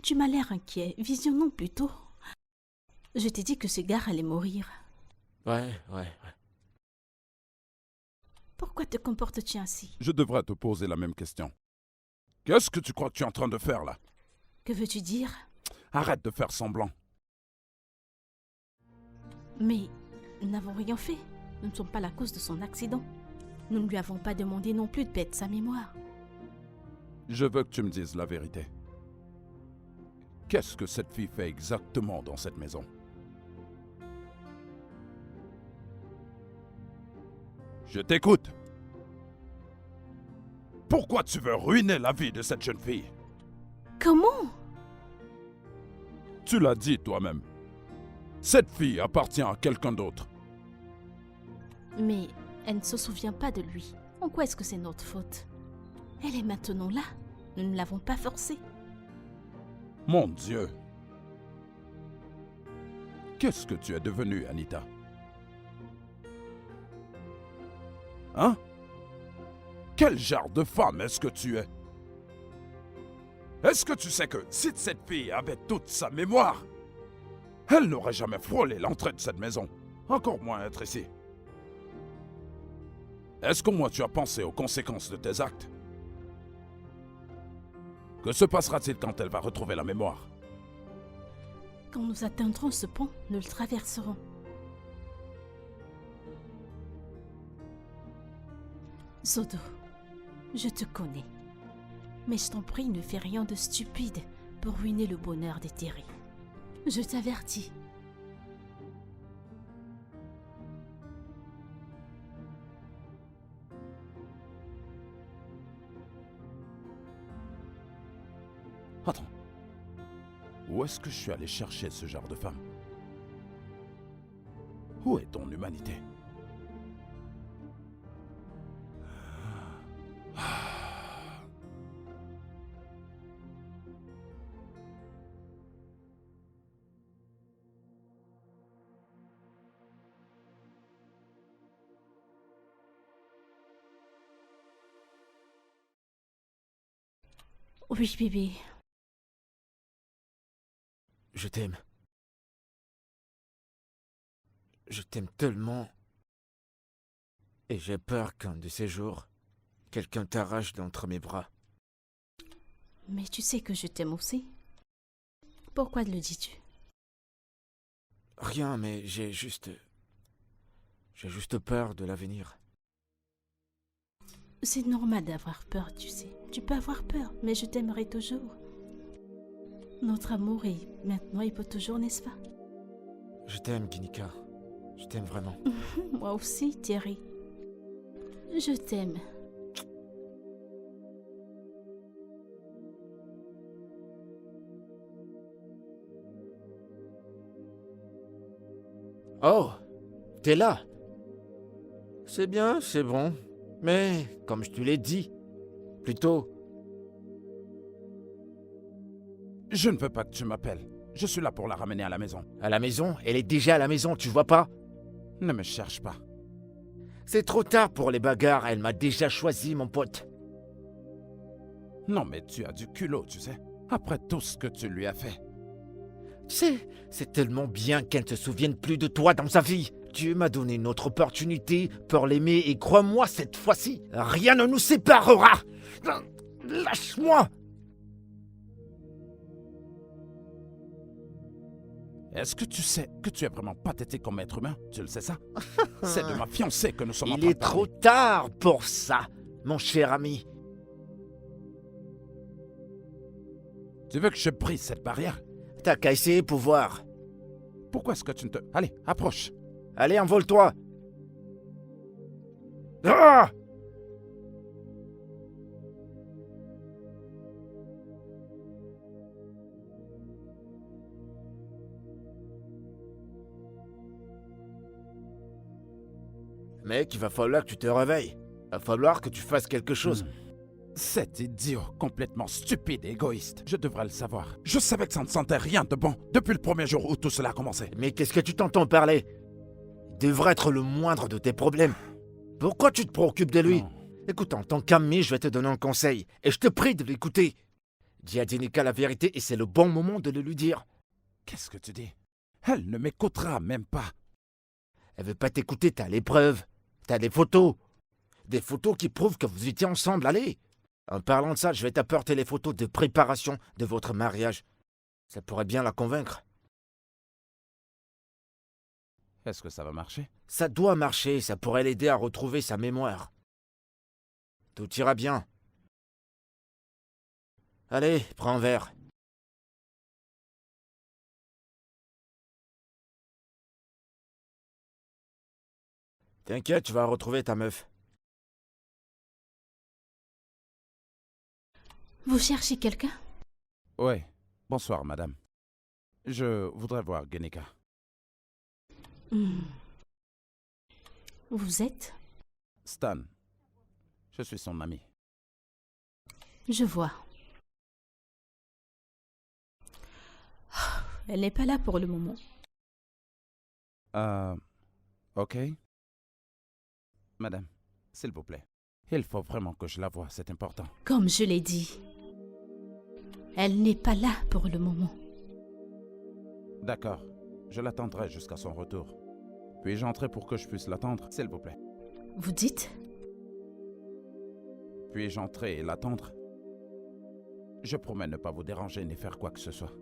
Tu m'as l'air inquiet. Visionnons plutôt. Je t'ai dit que ce gars allait mourir. Ouais. Pourquoi te comportes-tu ainsi? Je devrais te poser la même question. Qu'est-ce que tu crois que tu es en train de faire là? Que veux-tu dire? Arrête de faire semblant. Mais nous n'avons rien fait. Nous ne sommes pas la cause de son accident. Nous ne lui avons pas demandé non plus de perdre sa mémoire. Je veux que tu me dises la vérité. Qu'est-ce que cette fille fait exactement dans cette maison? Je t'écoute. Pourquoi tu veux ruiner la vie de cette jeune fille? Comment? Tu l'as dit toi-même. Cette fille appartient à quelqu'un d'autre. Mais elle ne se souvient pas de lui. En quoi est-ce que c'est notre faute? Elle est maintenant là. Nous ne l'avons pas forcée. Mon Dieu. Qu'est-ce que tu es devenue, Anita? Hein? Quel genre de femme est-ce que tu es? Est-ce que tu sais que si cette fille avait toute sa mémoire, elle n'aurait jamais frôlé l'entrée de cette maison, encore moins être ici? Est-ce qu'au moins tu as pensé aux conséquences de tes actes? Que se passera-t-il quand elle va retrouver la mémoire? Quand nous atteindrons ce pont, nous le traverserons. Zodo, je te connais. Mais je t'en prie, ne fais rien de stupide pour ruiner le bonheur de Terry. Je t'avertis. Attends. Où est-ce que je suis allé chercher ce genre de femme? Où est ton humanité? Oui, bébé. Je t'aime. Je t'aime tellement. Et j'ai peur qu'un de ces jours, quelqu'un t'arrache d'entre mes bras. Mais tu sais que je t'aime aussi. Pourquoi le dis-tu? Rien, mais j'ai juste peur de l'avenir. C'est normal d'avoir peur, tu sais. Tu peux avoir peur, mais je t'aimerai toujours. Notre amour est maintenant et pour toujours, n'est-ce pas? Je t'aime, Ginika. Je t'aime vraiment. Moi aussi, Thierry. Je t'aime. Oh, t'es là. C'est bien, c'est bon. Mais, comme je te l'ai dit, plutôt, Je ne veux pas que tu m'appelles. Je suis là pour la ramener à la maison. à la maison, elle est déjà à la maison, tu vois pas? Ne me cherche pas. C'est trop tard pour les bagarres, elle m'a déjà choisi, mon pote. Non, mais tu as du culot, tu sais. Après tout ce que tu lui as fait. Tu sais, c'est tellement bien qu'elle ne se souvienne plus de toi dans sa vie. Dieu m'a donné une autre opportunité pour l'aimer et crois-moi, cette fois-ci, rien ne nous séparera. Lâche-moi. Est-ce que tu sais que tu es vraiment pathétique comme être humain? Tu le sais ça? C'est de ma fiancée que nous sommes en Il train de est trop parler. tard pour ça, mon cher ami. Tu veux que je brise cette barrière? T'as qu'à essayer pour voir. Pourquoi est-ce que tu ne te... Allez, approche. Allez, envole-toi. Ah! Mec, il va falloir que tu te réveilles. Il va falloir que tu fasses quelque chose. Cet idiot complètement stupide et égoïste. Je devrais le savoir. Je savais que ça ne sentait rien de bon depuis le premier jour où tout cela a commencé. Mais qu'est-ce que tu t'entends parler? Il devrait être le moindre de tes problèmes. Pourquoi tu te préoccupes de lui? Non. Écoute, en tant qu'ami, je vais te donner un conseil. Et je te prie de l'écouter. Dis à Ginika la vérité et c'est le bon moment de le lui dire. Qu'est-ce que tu dis? Elle ne m'écoutera même pas. Elle veut pas t'écouter, t'as les preuves. T'as des photos. Des photos qui prouvent que vous étiez ensemble, allez. En parlant de ça, je vais t'apporter les photos de préparation de votre mariage. Ça pourrait bien la convaincre. Est-ce que ça va marcher? Ça doit marcher, ça pourrait l'aider à retrouver sa mémoire. Tout ira bien. Allez, prends un verre. T'inquiète, tu vas retrouver ta meuf. Vous cherchez quelqu'un? Oui. Bonsoir, madame. Je voudrais voir Genika. Vous êtes? Stan. Je suis son ami. Je vois. Elle n'est pas là pour le moment. Ok. Madame, s'il vous plaît. Il faut vraiment que je la voie, c'est important. Comme je l'ai dit, elle n'est pas là pour le moment. D'accord. Je l'attendrai jusqu'à son retour. Puis-je entrer pour que je puisse l'attendre, s'il vous plaît? Vous dites? Puis-je entrer et l'attendre? Je promets ne pas vous déranger ni faire quoi que ce soit.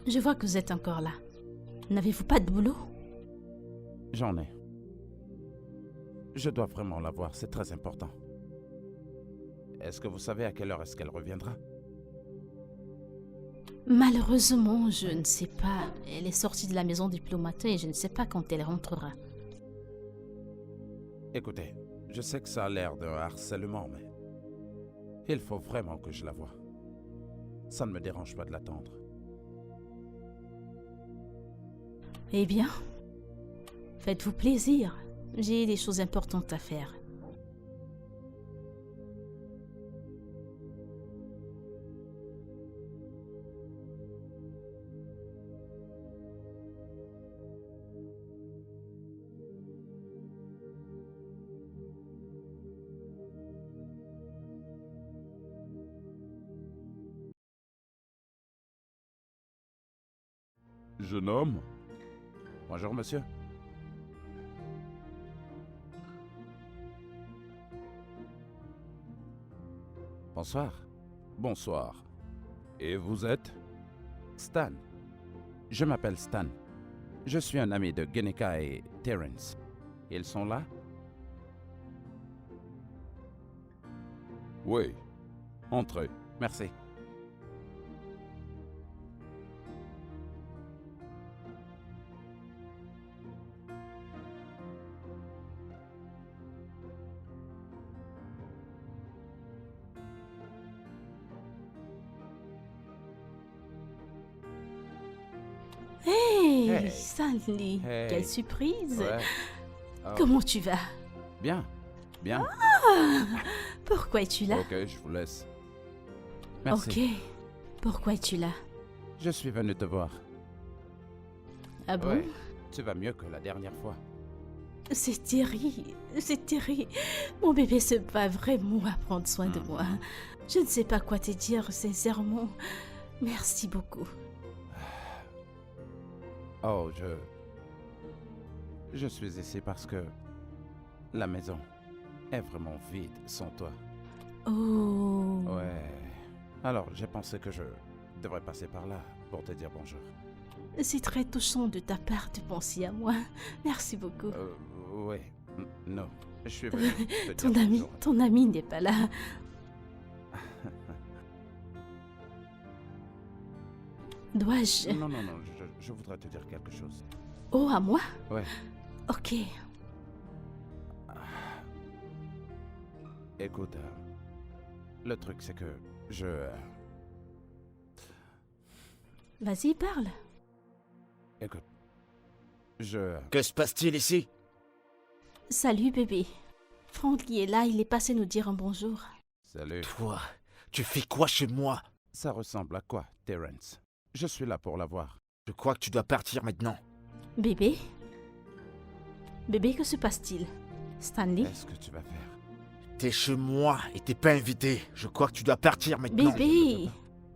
Je vois que vous êtes encore là. N'avez-vous pas de boulot? J'en ai. Je dois vraiment la voir, c'est très important. Est-ce que vous savez à quelle heure est-ce qu'elle reviendra? Malheureusement, je ne sais pas. Elle est sortie de la maison depuis le matin et je ne sais pas quand elle rentrera. Écoutez, je sais que ça a l'air d'un harcèlement, mais il faut vraiment que je la voie. Ça ne me dérange pas de l'attendre. Eh bien, faites-vous plaisir. J'ai des choses importantes à faire. Jeune homme? Bonjour, monsieur. Bonsoir. Bonsoir. Et vous êtes? Stan. Je m'appelle Stan. Je suis un ami de Genika et Terence. Ils sont là? Oui. Entrez. Merci. Hey, Hey. Stanley, Hey. quelle surprise! Ouais. Oh, Comment tu vas? Bien. Bien. Pourquoi es-tu là? Ok, je vous laisse. Merci. Ok. Pourquoi es-tu là? Je suis venu te voir. Ah bon? Ouais. Tu vas mieux que la dernière fois. C'est terrible, c'est terrible. Mon bébé se bat vraiment à prendre soin de moi. Je ne sais pas quoi te dire sincèrement. Merci beaucoup. Oh, je suis ici parce que la maison est vraiment vide sans toi. Oh. Ouais. Alors, j'ai pensé que je devrais passer par là pour te dire bonjour. C'est très touchant de ta part de penser à moi. Merci beaucoup. Oui. Non. Je suis venu te Ton dire ami, bonjour. ton ami n'est pas là. Dois-je... Non, non, non, je voudrais te dire quelque chose. Oh, à moi? Ouais. Ok. Écoute, le truc c'est que Vas-y, parle. Écoute, Que se passe-t-il ici? Salut, bébé. Frankie est là, il est passé nous dire un bonjour. Salut. Toi, tu fais quoi chez moi? Ça ressemble à quoi, Terence? Je suis là pour la voir. Je crois que tu dois partir maintenant. Bébé? Bébé, que se passe-t-il? Stanley? Qu'est-ce que tu vas faire? T'es chez moi et t'es pas invité. Je crois que tu dois partir maintenant. Bébé!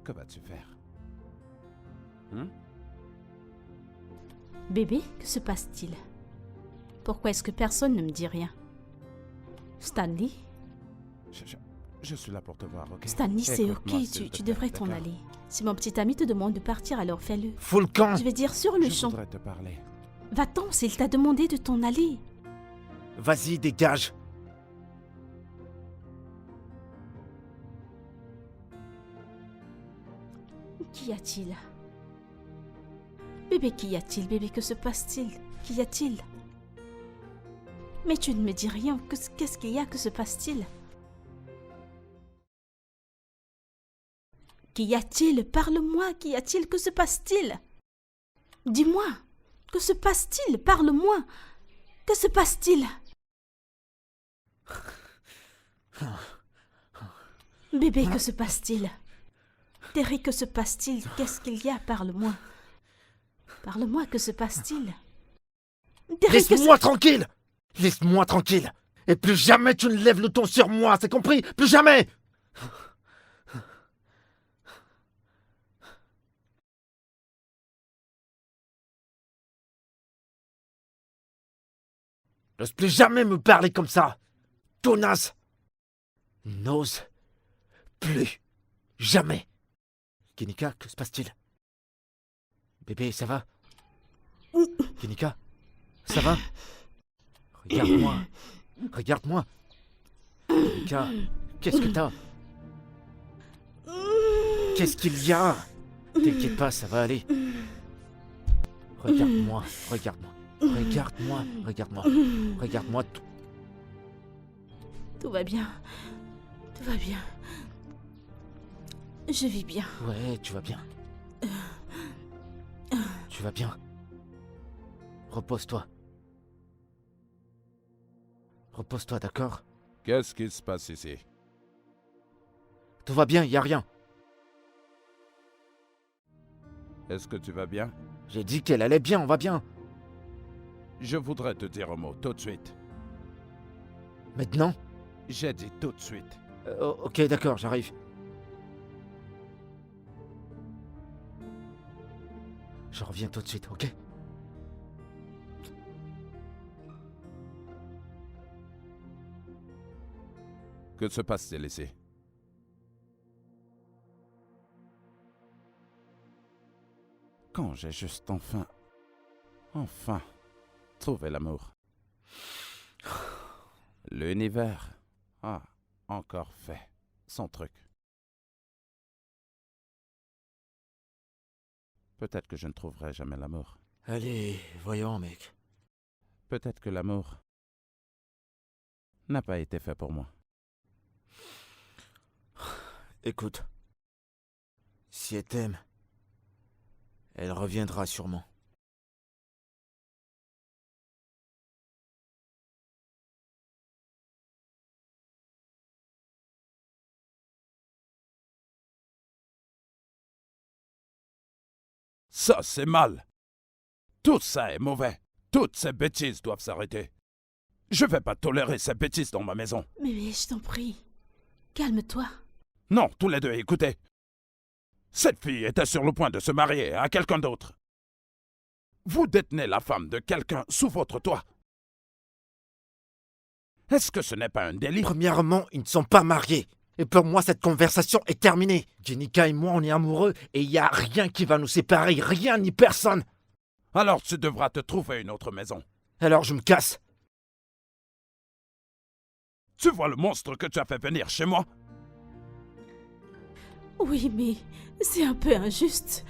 Que vas-tu faire? Bébé, que se passe-t-il? Pourquoi est-ce que personne ne me dit rien? Stanley? Je suis là pour te voir, ok? Stanley, c'est Écoute-moi, ok, s'il te tu plaît, devrais t'en d'accord? aller. Si mon petit ami te demande de partir, alors fais-le. Fous le camp! Je vais dire sur le Je champ. voudrais te parler. Va-t'en s'il t'a demandé de t'en aller. Vas-y, dégage! Qu'y a-t-il? Bébé, qu'y a-t-il? Bébé, que se passe-t-il? Qu'y a-t-il? Mais tu ne me dis rien. Qu'est-ce qu'il y a? Que se passe-t-il? Qu'y a-t-il? Parle-moi. Qu'y a-t-il? Que se passe-t-il? Dis-moi. Que se passe-t-il? Parle-moi. Que se passe-t-il? Bébé, que se passe-t-il? Terry, que se passe-t-il? Qu'est-ce qu'il y a? Parle-moi. Parle-moi, que se passe-t-il? Terry, Laisse-moi tranquille! Laisse-moi tranquille! Et plus jamais tu ne lèves le ton sur moi, c'est compris? Plus jamais! N'ose plus jamais me parler comme ça! Tonasse! N'ose plus jamais! Kenika, que se passe-t-il? Bébé, ça va? Kenika, ça va? Regarde-moi. Regarde-moi. Kenika, qu'est-ce que t'as? Qu'est-ce qu'il y a? T'inquiète pas, ça va aller. Regarde-moi, regarde-moi. Regarde-moi, regarde-moi. Regarde-moi. Tout va bien. Tout va bien. Je vis bien. Ouais, tu vas bien. Tu vas bien. Repose-toi. Repose-toi, d'accord? Qu'est-ce qui se passe ici? Tout va bien, y a rien. Est-ce que tu vas bien? J'ai dit qu'elle allait bien, on va bien. Je voudrais te dire un mot tout de suite. Maintenant? J'ai dit tout de suite. Ok, d'accord, j'arrive. Je reviens tout de suite, ok? Que se passe-t-il ici? Quand j'ai juste enfin, trouvé l'amour. L'univers a encore fait son truc. Peut-être que je ne trouverai jamais l'amour. Allez, voyons, mec. Peut-être que l'amour n'a pas été fait pour moi. Écoute, si elle t'aime, elle reviendra sûrement. Ça, c'est mal. Tout ça est mauvais. Toutes ces bêtises doivent s'arrêter. Je vais pas tolérer ces bêtises dans ma maison. Mais je t'en prie. Calme-toi. Non, tous les deux, écoutez. Cette fille était sur le point de se marier à quelqu'un d'autre. Vous détenez la femme de quelqu'un sous votre toit. Est-ce que ce n'est pas un délit? Premièrement, ils ne sont pas mariés. Et pour moi, cette conversation est terminée. Jenica et moi, on est amoureux et il n'y a rien qui va nous séparer. Rien ni personne. Alors tu devras te trouver une autre maison. Alors je me casse. Tu vois le monstre que tu as fait venir chez moi? Oui, mais c'est un peu injuste.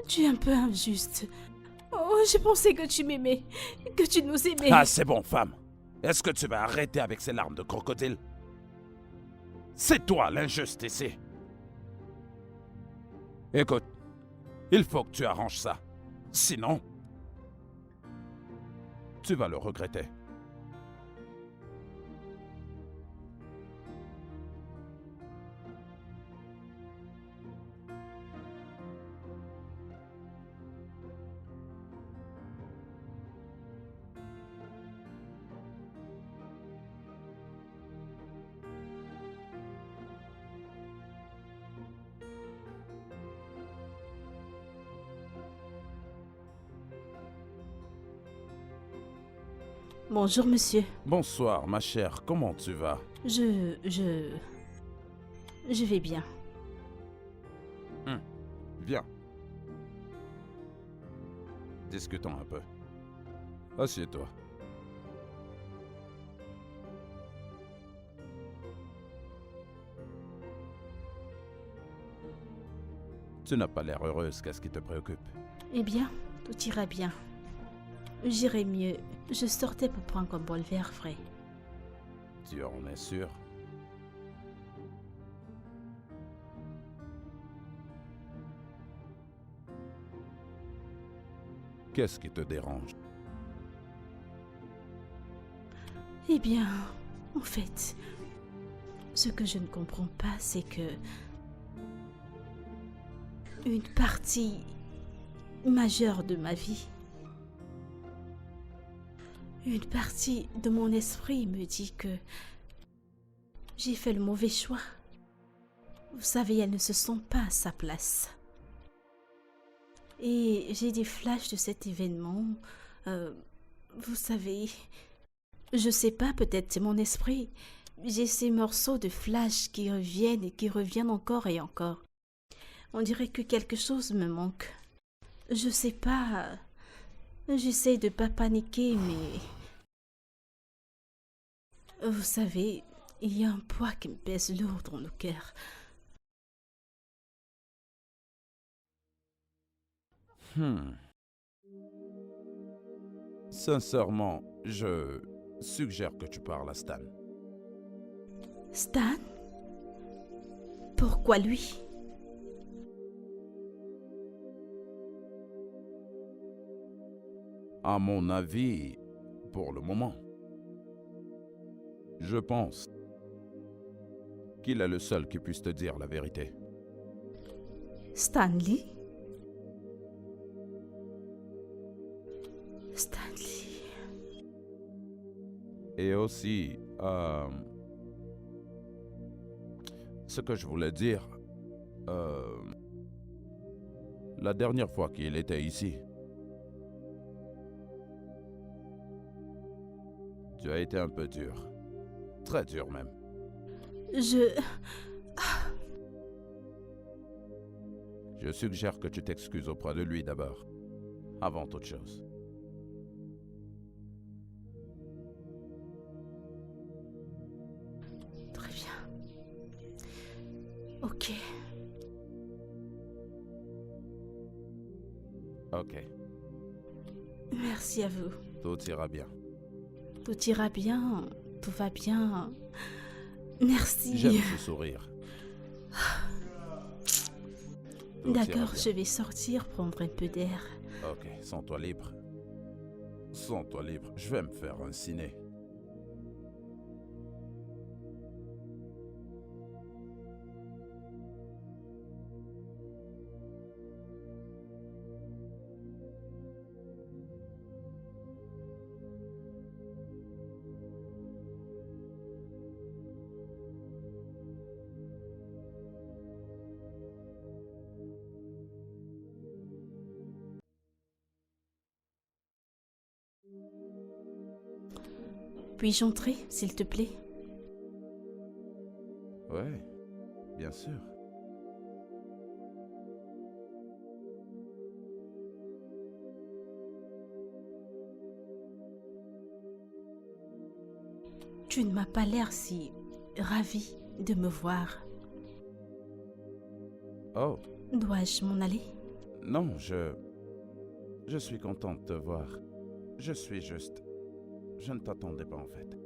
Tu es un peu injuste. Oh, j'ai pensé que tu m'aimais, que tu nous aimais. Ah, c'est bon, femme. Est-ce que tu vas arrêter avec ces larmes de crocodile? C'est toi l'injuste ici. Écoute, il faut que tu arranges ça. Sinon, tu vas le regretter. Bonjour, monsieur. Bonsoir, ma chère. Comment tu vas? Je vais bien. Bien. Discutons un peu. Assieds-toi. Tu n'as pas l'air heureuse. Qu'est-ce qui te préoccupe? Eh bien, tout ira bien. J'irai mieux. Je sortais pour prendre un bol vert frais. Tu en es sûr? Qu'est-ce qui te dérange? Eh bien, en fait, ce que je ne comprends pas, c'est que une partie majeure de ma vie, une partie de mon esprit me dit que j'ai fait le mauvais choix. Vous savez, elle ne se sent pas à sa place. Et j'ai des flashs de cet événement. Vous savez, je sais pas, peut-être c'est mon esprit. J'ai ces morceaux de flash qui reviennent et qui reviennent encore et encore. On dirait que quelque chose me manque. Je sais pas. J'essaie de pas paniquer, mais... Vous savez, il y a un poids qui me pèse lourd dans le cœur. Sincèrement, je suggère que tu parles à Stan. Stan? Pourquoi lui? À mon avis, pour le moment, je pense qu'il est le seul qui puisse te dire la vérité. Stanley? Stanley... Et aussi, ce que je voulais dire, la dernière fois qu'il était ici, tu as été un peu dur. Très dur même. Je suggère que tu t'excuses auprès de lui d'abord, avant toute chose. Très bien. Ok. Ok, Merci à vous. tout ira bien. Tout ira bien. Tout va bien. Merci. J'aime ce sourire. Tout ira D'accord, bien. je vais sortir, prendre un peu d'air. Ok, sens-toi libre. Sens-toi libre. Je vais me faire un ciné. Puis-je entrer, s'il te plaît? Ouais, bien sûr. Tu ne m'as pas l'air si ravi de me voir. Oh, Dois-je m'en aller? Non, je suis content de te voir. Je suis juste... Je ne t'attendais pas en fait.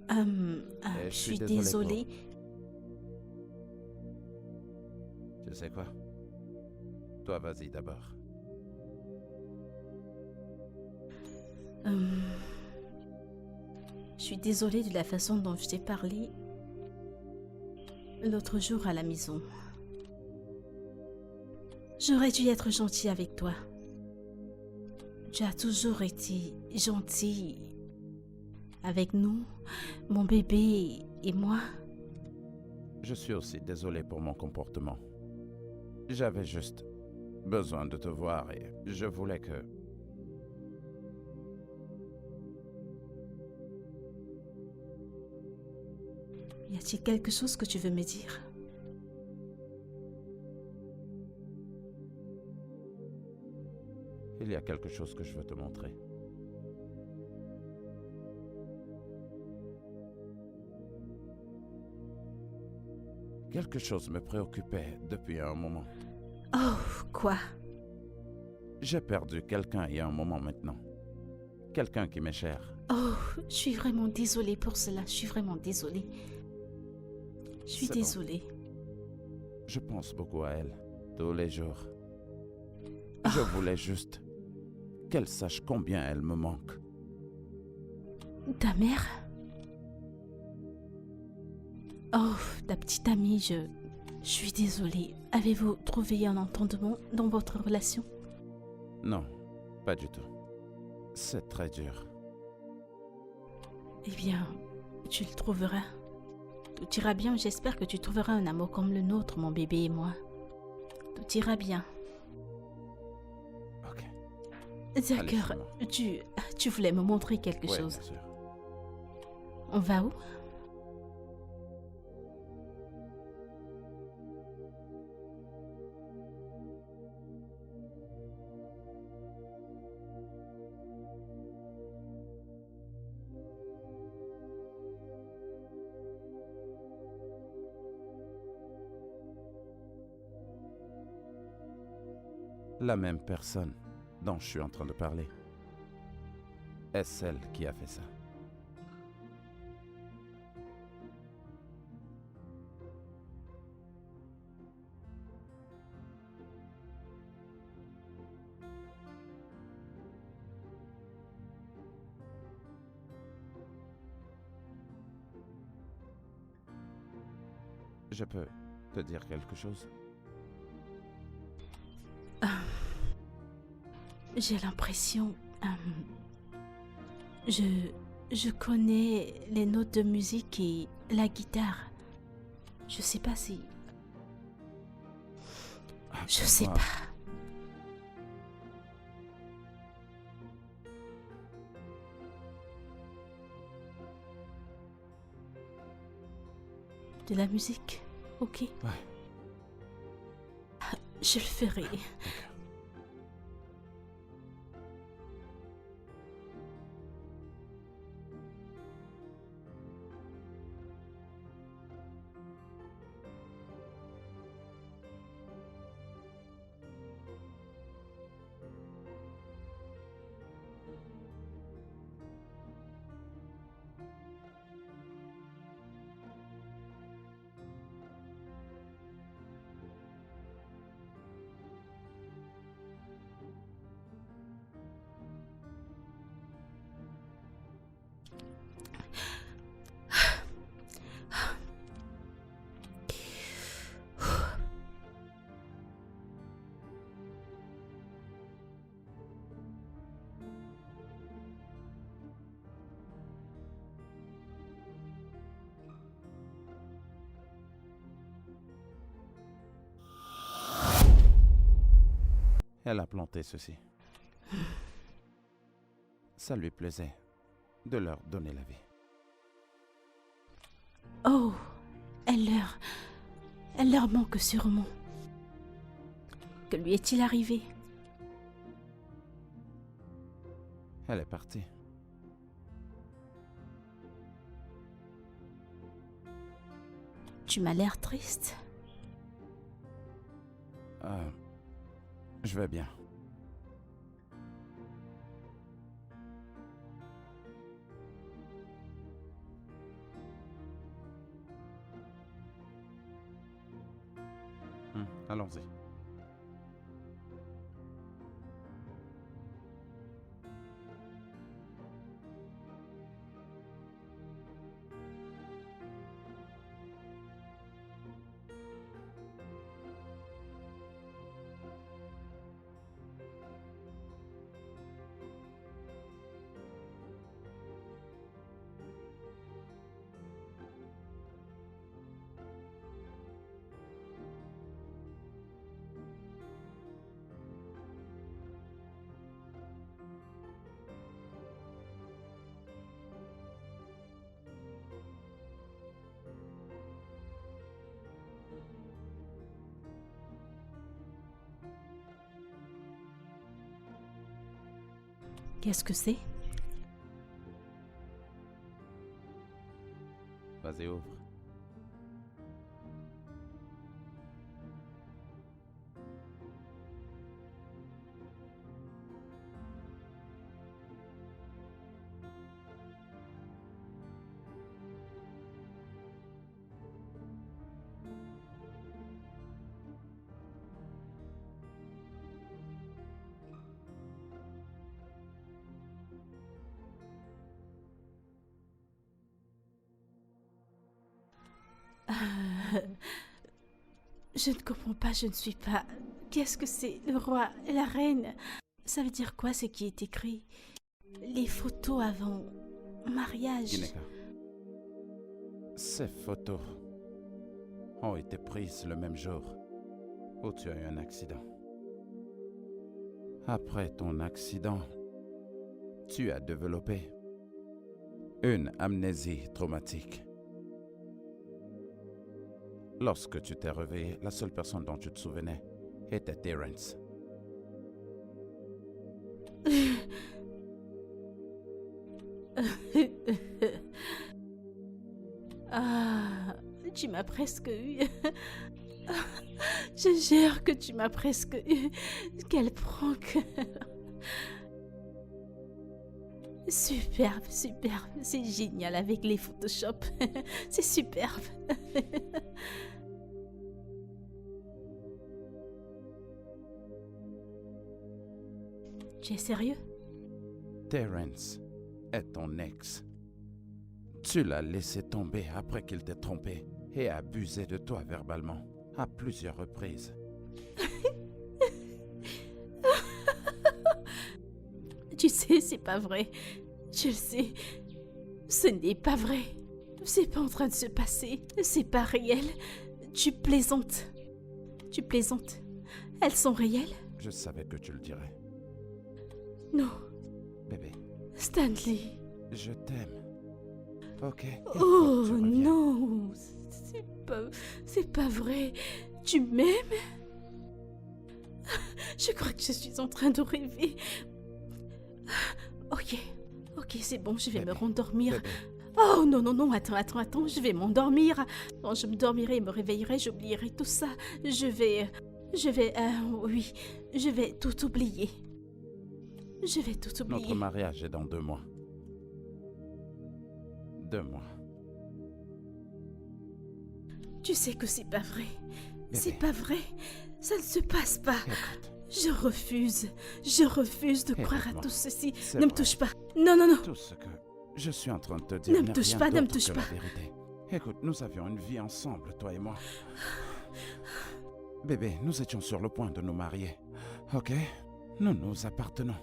Je suis désolée. Tu sais quoi? Toi, vas-y d'abord. Je suis désolée de la façon dont je t'ai parlé l'autre jour à la maison. J'aurais dû être gentille avec toi. Tu as toujours été gentil avec nous, mon bébé et moi. Je suis aussi désolé pour mon comportement. J'avais juste besoin de te voir et je voulais que... Y a-t-il quelque chose que tu veux me dire? Il y a quelque chose que je veux te montrer. Quelque chose me préoccupait depuis un moment. Oh, quoi? J'ai perdu quelqu'un il y a un moment maintenant. Quelqu'un qui m'est cher. Oh, je suis vraiment désolée pour cela. Je suis vraiment désolée. Je suis C'est bon. désolée. Je pense beaucoup à elle, tous les jours. Je voulais juste qu'elle sache combien elle me manque. Ta mère? Oh, ta petite amie, je suis désolée. Avez-vous trouvé un entendement dans votre relation? Non, pas du tout. C'est très dur. Eh bien, tu le trouveras. Tout ira bien, j'espère que tu trouveras un amour comme le nôtre, mon bébé et moi. Tout ira bien. Ok. D'accord, Allez, tu voulais me montrer quelque ouais, chose. bien sûr. On va où? La même personne dont je suis en train de parler est celle qui a fait ça. Je peux te dire quelque chose? J'ai l'impression... je connais les notes de musique et la guitare. Je sais pas si... Je sais Ah. pas. De la musique, ok. Ouais. Je le ferai. Elle a planté ceci. Ça lui plaisait de leur donner la vie. Oh, elle leur manque sûrement. Que lui est-il arrivé? Elle est partie. Tu m'as l'air triste. Je vais bien. Allons-y. Qu'est-ce que c'est? Vas-y, ouvre. Je ne comprends pas, je ne suis pas. Qu'est-ce que c'est? Le roi, la reine. Ça veut dire quoi ce qui est écrit? Les photos avant mariage. Gineka. Ces photos ont été prises le même jour où tu as eu un accident. Après ton accident, tu as développé une amnésie traumatique. Lorsque tu t'es réveillé, la seule personne dont tu te souvenais était Terence. Ah, tu m'as presque eu. Je jure que tu m'as presque eu. Quel prank. Superbe, superbe. C'est génial avec les Photoshop. C'est superbe. Tu es sérieux? Terence est ton ex. Tu l'as laissé tomber après qu'il t'ait trompé et abusé de toi verbalement à plusieurs reprises. Tu sais, c'est pas vrai. Je le sais. Ce n'est pas vrai. C'est pas en train de se passer. C'est pas réel. Tu plaisantes. Tu plaisantes. Elles sont réelles? Je savais que tu le dirais. Non. Bébé, Stanley. je t'aime. Ok? Il faut Oh que tu reviennes. non. C'est pas vrai. Tu m'aimes? Je crois que je suis en train de rêver. Ok. Ok, c'est bon, je vais me Bébé, rendormir. Bébé, Oh non, non, non, attends, je vais m'endormir. Quand je me dormirai et me réveillerai, j'oublierai tout ça. Oui, je vais tout oublier. Je vais tout oublier. notre mariage est dans 2 mois. 2 mois. Tu sais que c'est pas vrai. C'est Bébé. pas vrai. Ça ne se passe pas. Écoute, Je refuse de croire à Écoute-moi. tout ceci. C'est Ne me vrai. touche pas. Non, non, non. tout ce que je suis en train de te dire Ne me n'est touche rien pas, ne me d'autre touche que pas. la vérité. Écoute, nous avions une vie ensemble, toi et moi. Bébé, nous étions sur le point de nous marier. Ok? Nous nous appartenons.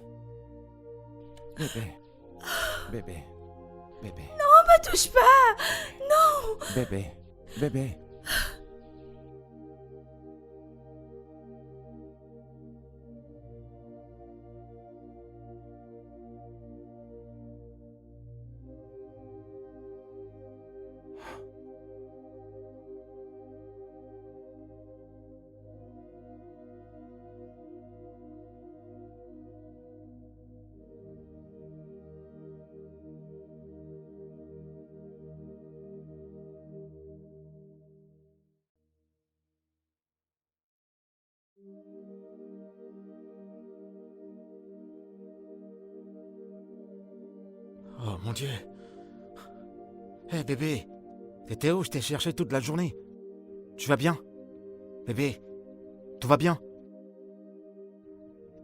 Bébé. Bébé. Bébé. Ne me touche pas. Non. Bébé. Bébé. mon Dieu. Hé bébé, t'étais où? Je t'ai cherché toute la journée. Tu vas bien? Bébé, tout va bien?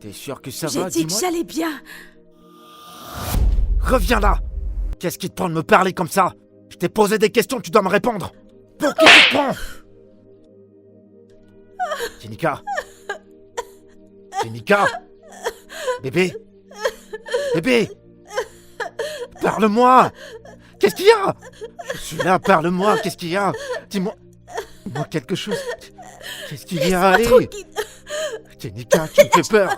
T'es sûr que ça va? J'ai dit que Dis-moi. j'allais bien. Reviens là! Qu'est-ce qui te prend de me parler comme ça? Je t'ai posé des questions, tu dois me répondre! Pour qui tu te prends? Jenica? Jenica? Bébé? Bébé? Parle-moi! Qu'est-ce qu'il y a? Je suis là, parle-moi, qu'est-ce qu'il y a? Dis-moi quelque chose. Qu'est-ce qu'il y a? Allez! Tranquille. Jenica, tu me fais peur!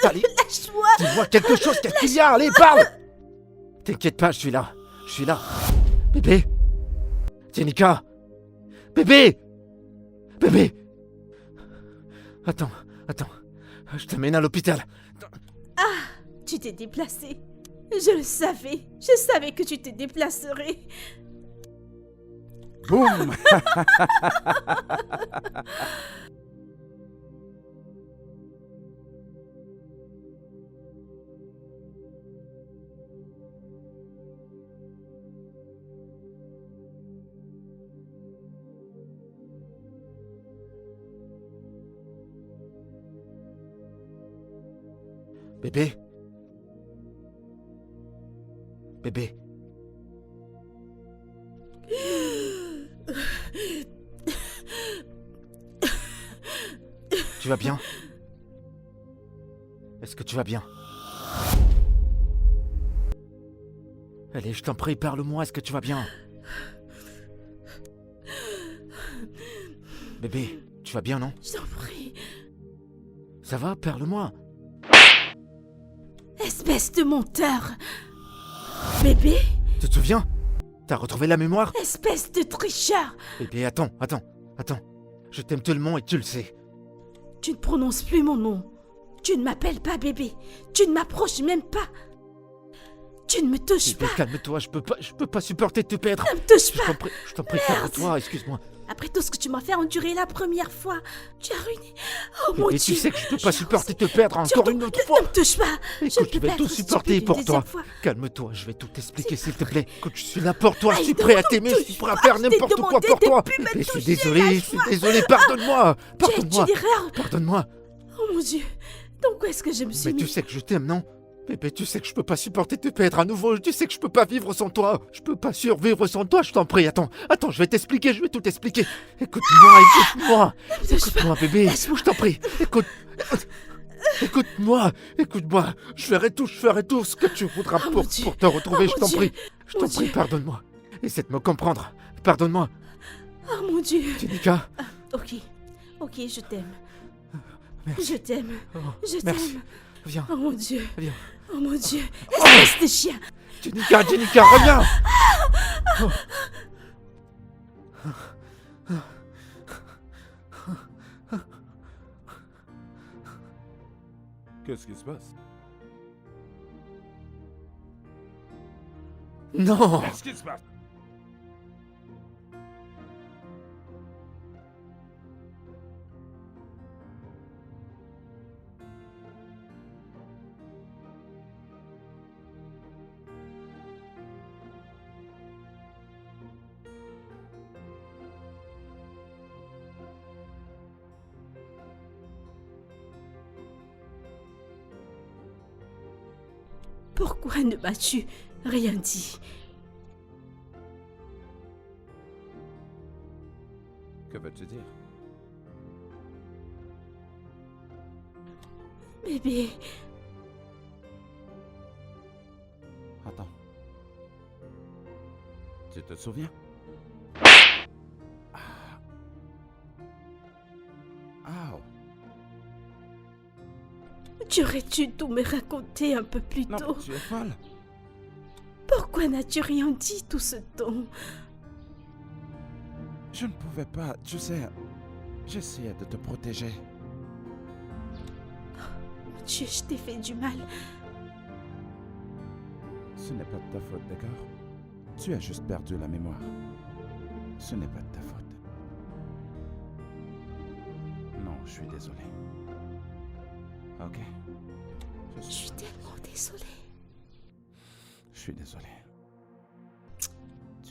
Allez, Lâche-moi. dis-moi quelque chose, qu'est-ce qu'il y a? Allez, parle! T'inquiète pas, je suis là. Je suis là. Bébé? Jenica? Bébé? Bébé? Attends. Je t'amène à l'hôpital. Tu t'es déplacé. Je le savais. Je savais que tu te déplacerais. Boum! Bébé? Bébé? Tu vas bien? Est-ce que tu vas bien? Allez, je t'en prie, parle-moi, est-ce que tu vas bien? Bébé, tu vas bien, non? Je t'en prie. Ça va? Parle-moi. Espèce de menteur. Bébé? Tu te souviens? T'as retrouvé la mémoire? Espèce de tricheur. Bébé, attends. Je t'aime tellement et tu le sais. Tu ne prononces plus mon nom. Tu ne m'appelles pas bébé. Tu ne m'approches même pas. Tu ne me touches Bébé, pas. calme-toi, je peux pas supporter de te perdre. Ne me touche Je pas. t'en prie, Merde. calme-toi, excuse-moi. Après tout ce que tu m'as fait endurer la première fois, tu as ruiné. Oh mon Bébé, Dieu. tu sais que je peux pas supporter de te perdre encore une autre fois. Ne me touche pas. Écoute, je ne peux vais pas tout être supporter stupide pour une toi. deuxième fois. Calme-toi, je vais tout t'expliquer s'il te plaît. Écoute, je suis là pour toi, je Aïe, suis prêt à ne t'aimer, me je suis prêt à touche faire pas, je t'ai n'importe quoi demandé pour de toi. plus me Mais je suis toucher, désolé, pardonne-moi. J'ai Pardonne-moi, une erreur. pardonne-moi. Oh mon Dieu. Donc où est-ce que je me suis Mais mis? tu sais que je t'aime, non? Bébé, tu sais que je peux pas supporter de te perdre à nouveau. Tu sais que je peux pas vivre sans toi. Je peux pas survivre sans toi, je t'en prie. Attends, je vais t'expliquer, je vais tout t'expliquer. Écoute-moi. Ne me touche pas. Écoute-moi, bébé. Laisse-moi. Je t'en prie. Écoute-moi. Je ferai tout ce que tu voudras Oh, pour mon Dieu. te retrouver. Oh, Je mon t'en Dieu. prie. Je Mon t'en prie, Dieu. pardonne-moi. Essaie de me comprendre. Pardonne-moi. Oh mon Dieu. Jenica. Ok, je t'aime. Merci. Je t'aime. Oh, Je merci. t'aime. Viens. Oh mon Dieu. Viens. Oh mon Dieu. Espèce de chien. Jenica, reviens. Qu'est-ce qui se passe? Non. Qu'est-ce qui se passe? Pourquoi ne m'as-tu rien dit? Que veux-tu dire? Bébé, Attends. Tu te souviens? Ah. tu aurais dû tout me raconter un peu plus Non, tôt. tu es folle. Pourquoi n'as-tu rien dit tout ce temps? Je ne pouvais pas, tu sais. J'essayais de te protéger. Mon Dieu, je t'ai fait du mal. Ce n'est pas de ta faute, d'accord? Tu as juste perdu la mémoire. Ce n'est pas de ta faute. Non, je suis désolé. Ok? Je suis tellement désolée. Je suis désolé.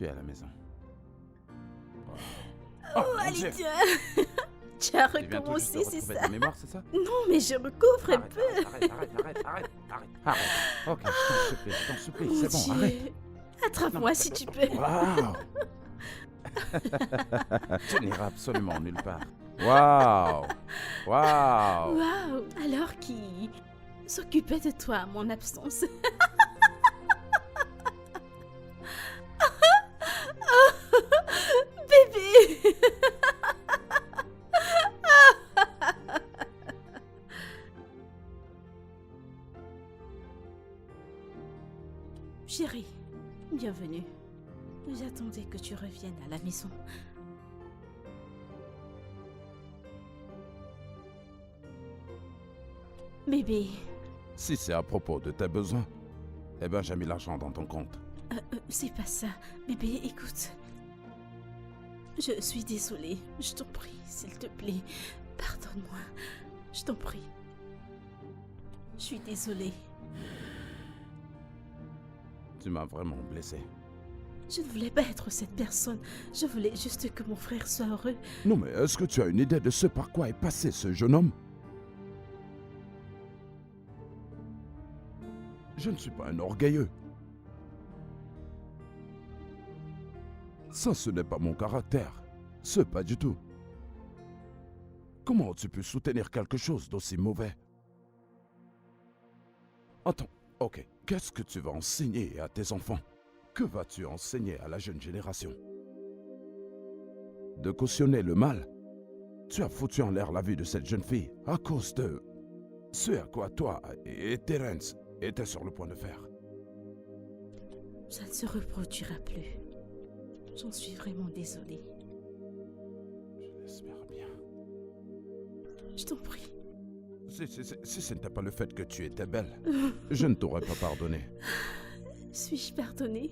Tu es à la maison. Oh, mon allez, Dieu. tiens. Tu as Tu viens tout juste de recommencé, c'est retrouver ça? ta mémoire, c'est ça? Non, mais je recouvre un peu. Arrête. Ok, je t'en supplie, Mon c'est bon, Dieu. arrête. Attrape-moi si tu peux. Waouh. Tu n'iras absolument nulle part. Waouh. Waouh. Alors qui s'occupait de toi à mon absence? Bébé. Chérie, bienvenue. J'attendais que tu reviennes à la maison. Bébé, Si c'est à propos de tes besoins, eh ben j'ai mis l'argent dans ton compte. c'est pas ça. Bébé, écoute. Je suis désolée. Je t'en prie, s'il te plaît. Pardonne-moi. Je t'en prie. Je suis désolée. Tu m'as vraiment blessé. Je ne voulais pas être cette personne. Je voulais juste que mon frère soit heureux. Non mais est-ce que tu as une idée de ce par quoi est passé ce jeune homme? Je ne suis pas un orgueilleux. Ça, ce n'est pas mon caractère. Ce pas du tout. Comment as-tu pu soutenir quelque chose d'aussi mauvais? Attends, ok. Qu'est-ce que tu vas enseigner à tes enfants? Que vas-tu enseigner à la jeune génération? De cautionner le mal? Tu as foutu en l'air la vie de cette jeune fille à cause de ce à quoi toi et Terence étaient sur le point de faire. Ça ne se reproduira plus. J'en suis vraiment désolée. Je l'espère bien. Je t'en prie. Si ce n'était pas le fait que tu étais belle, je ne t'aurais pas pardonné. Suis-je pardonnée?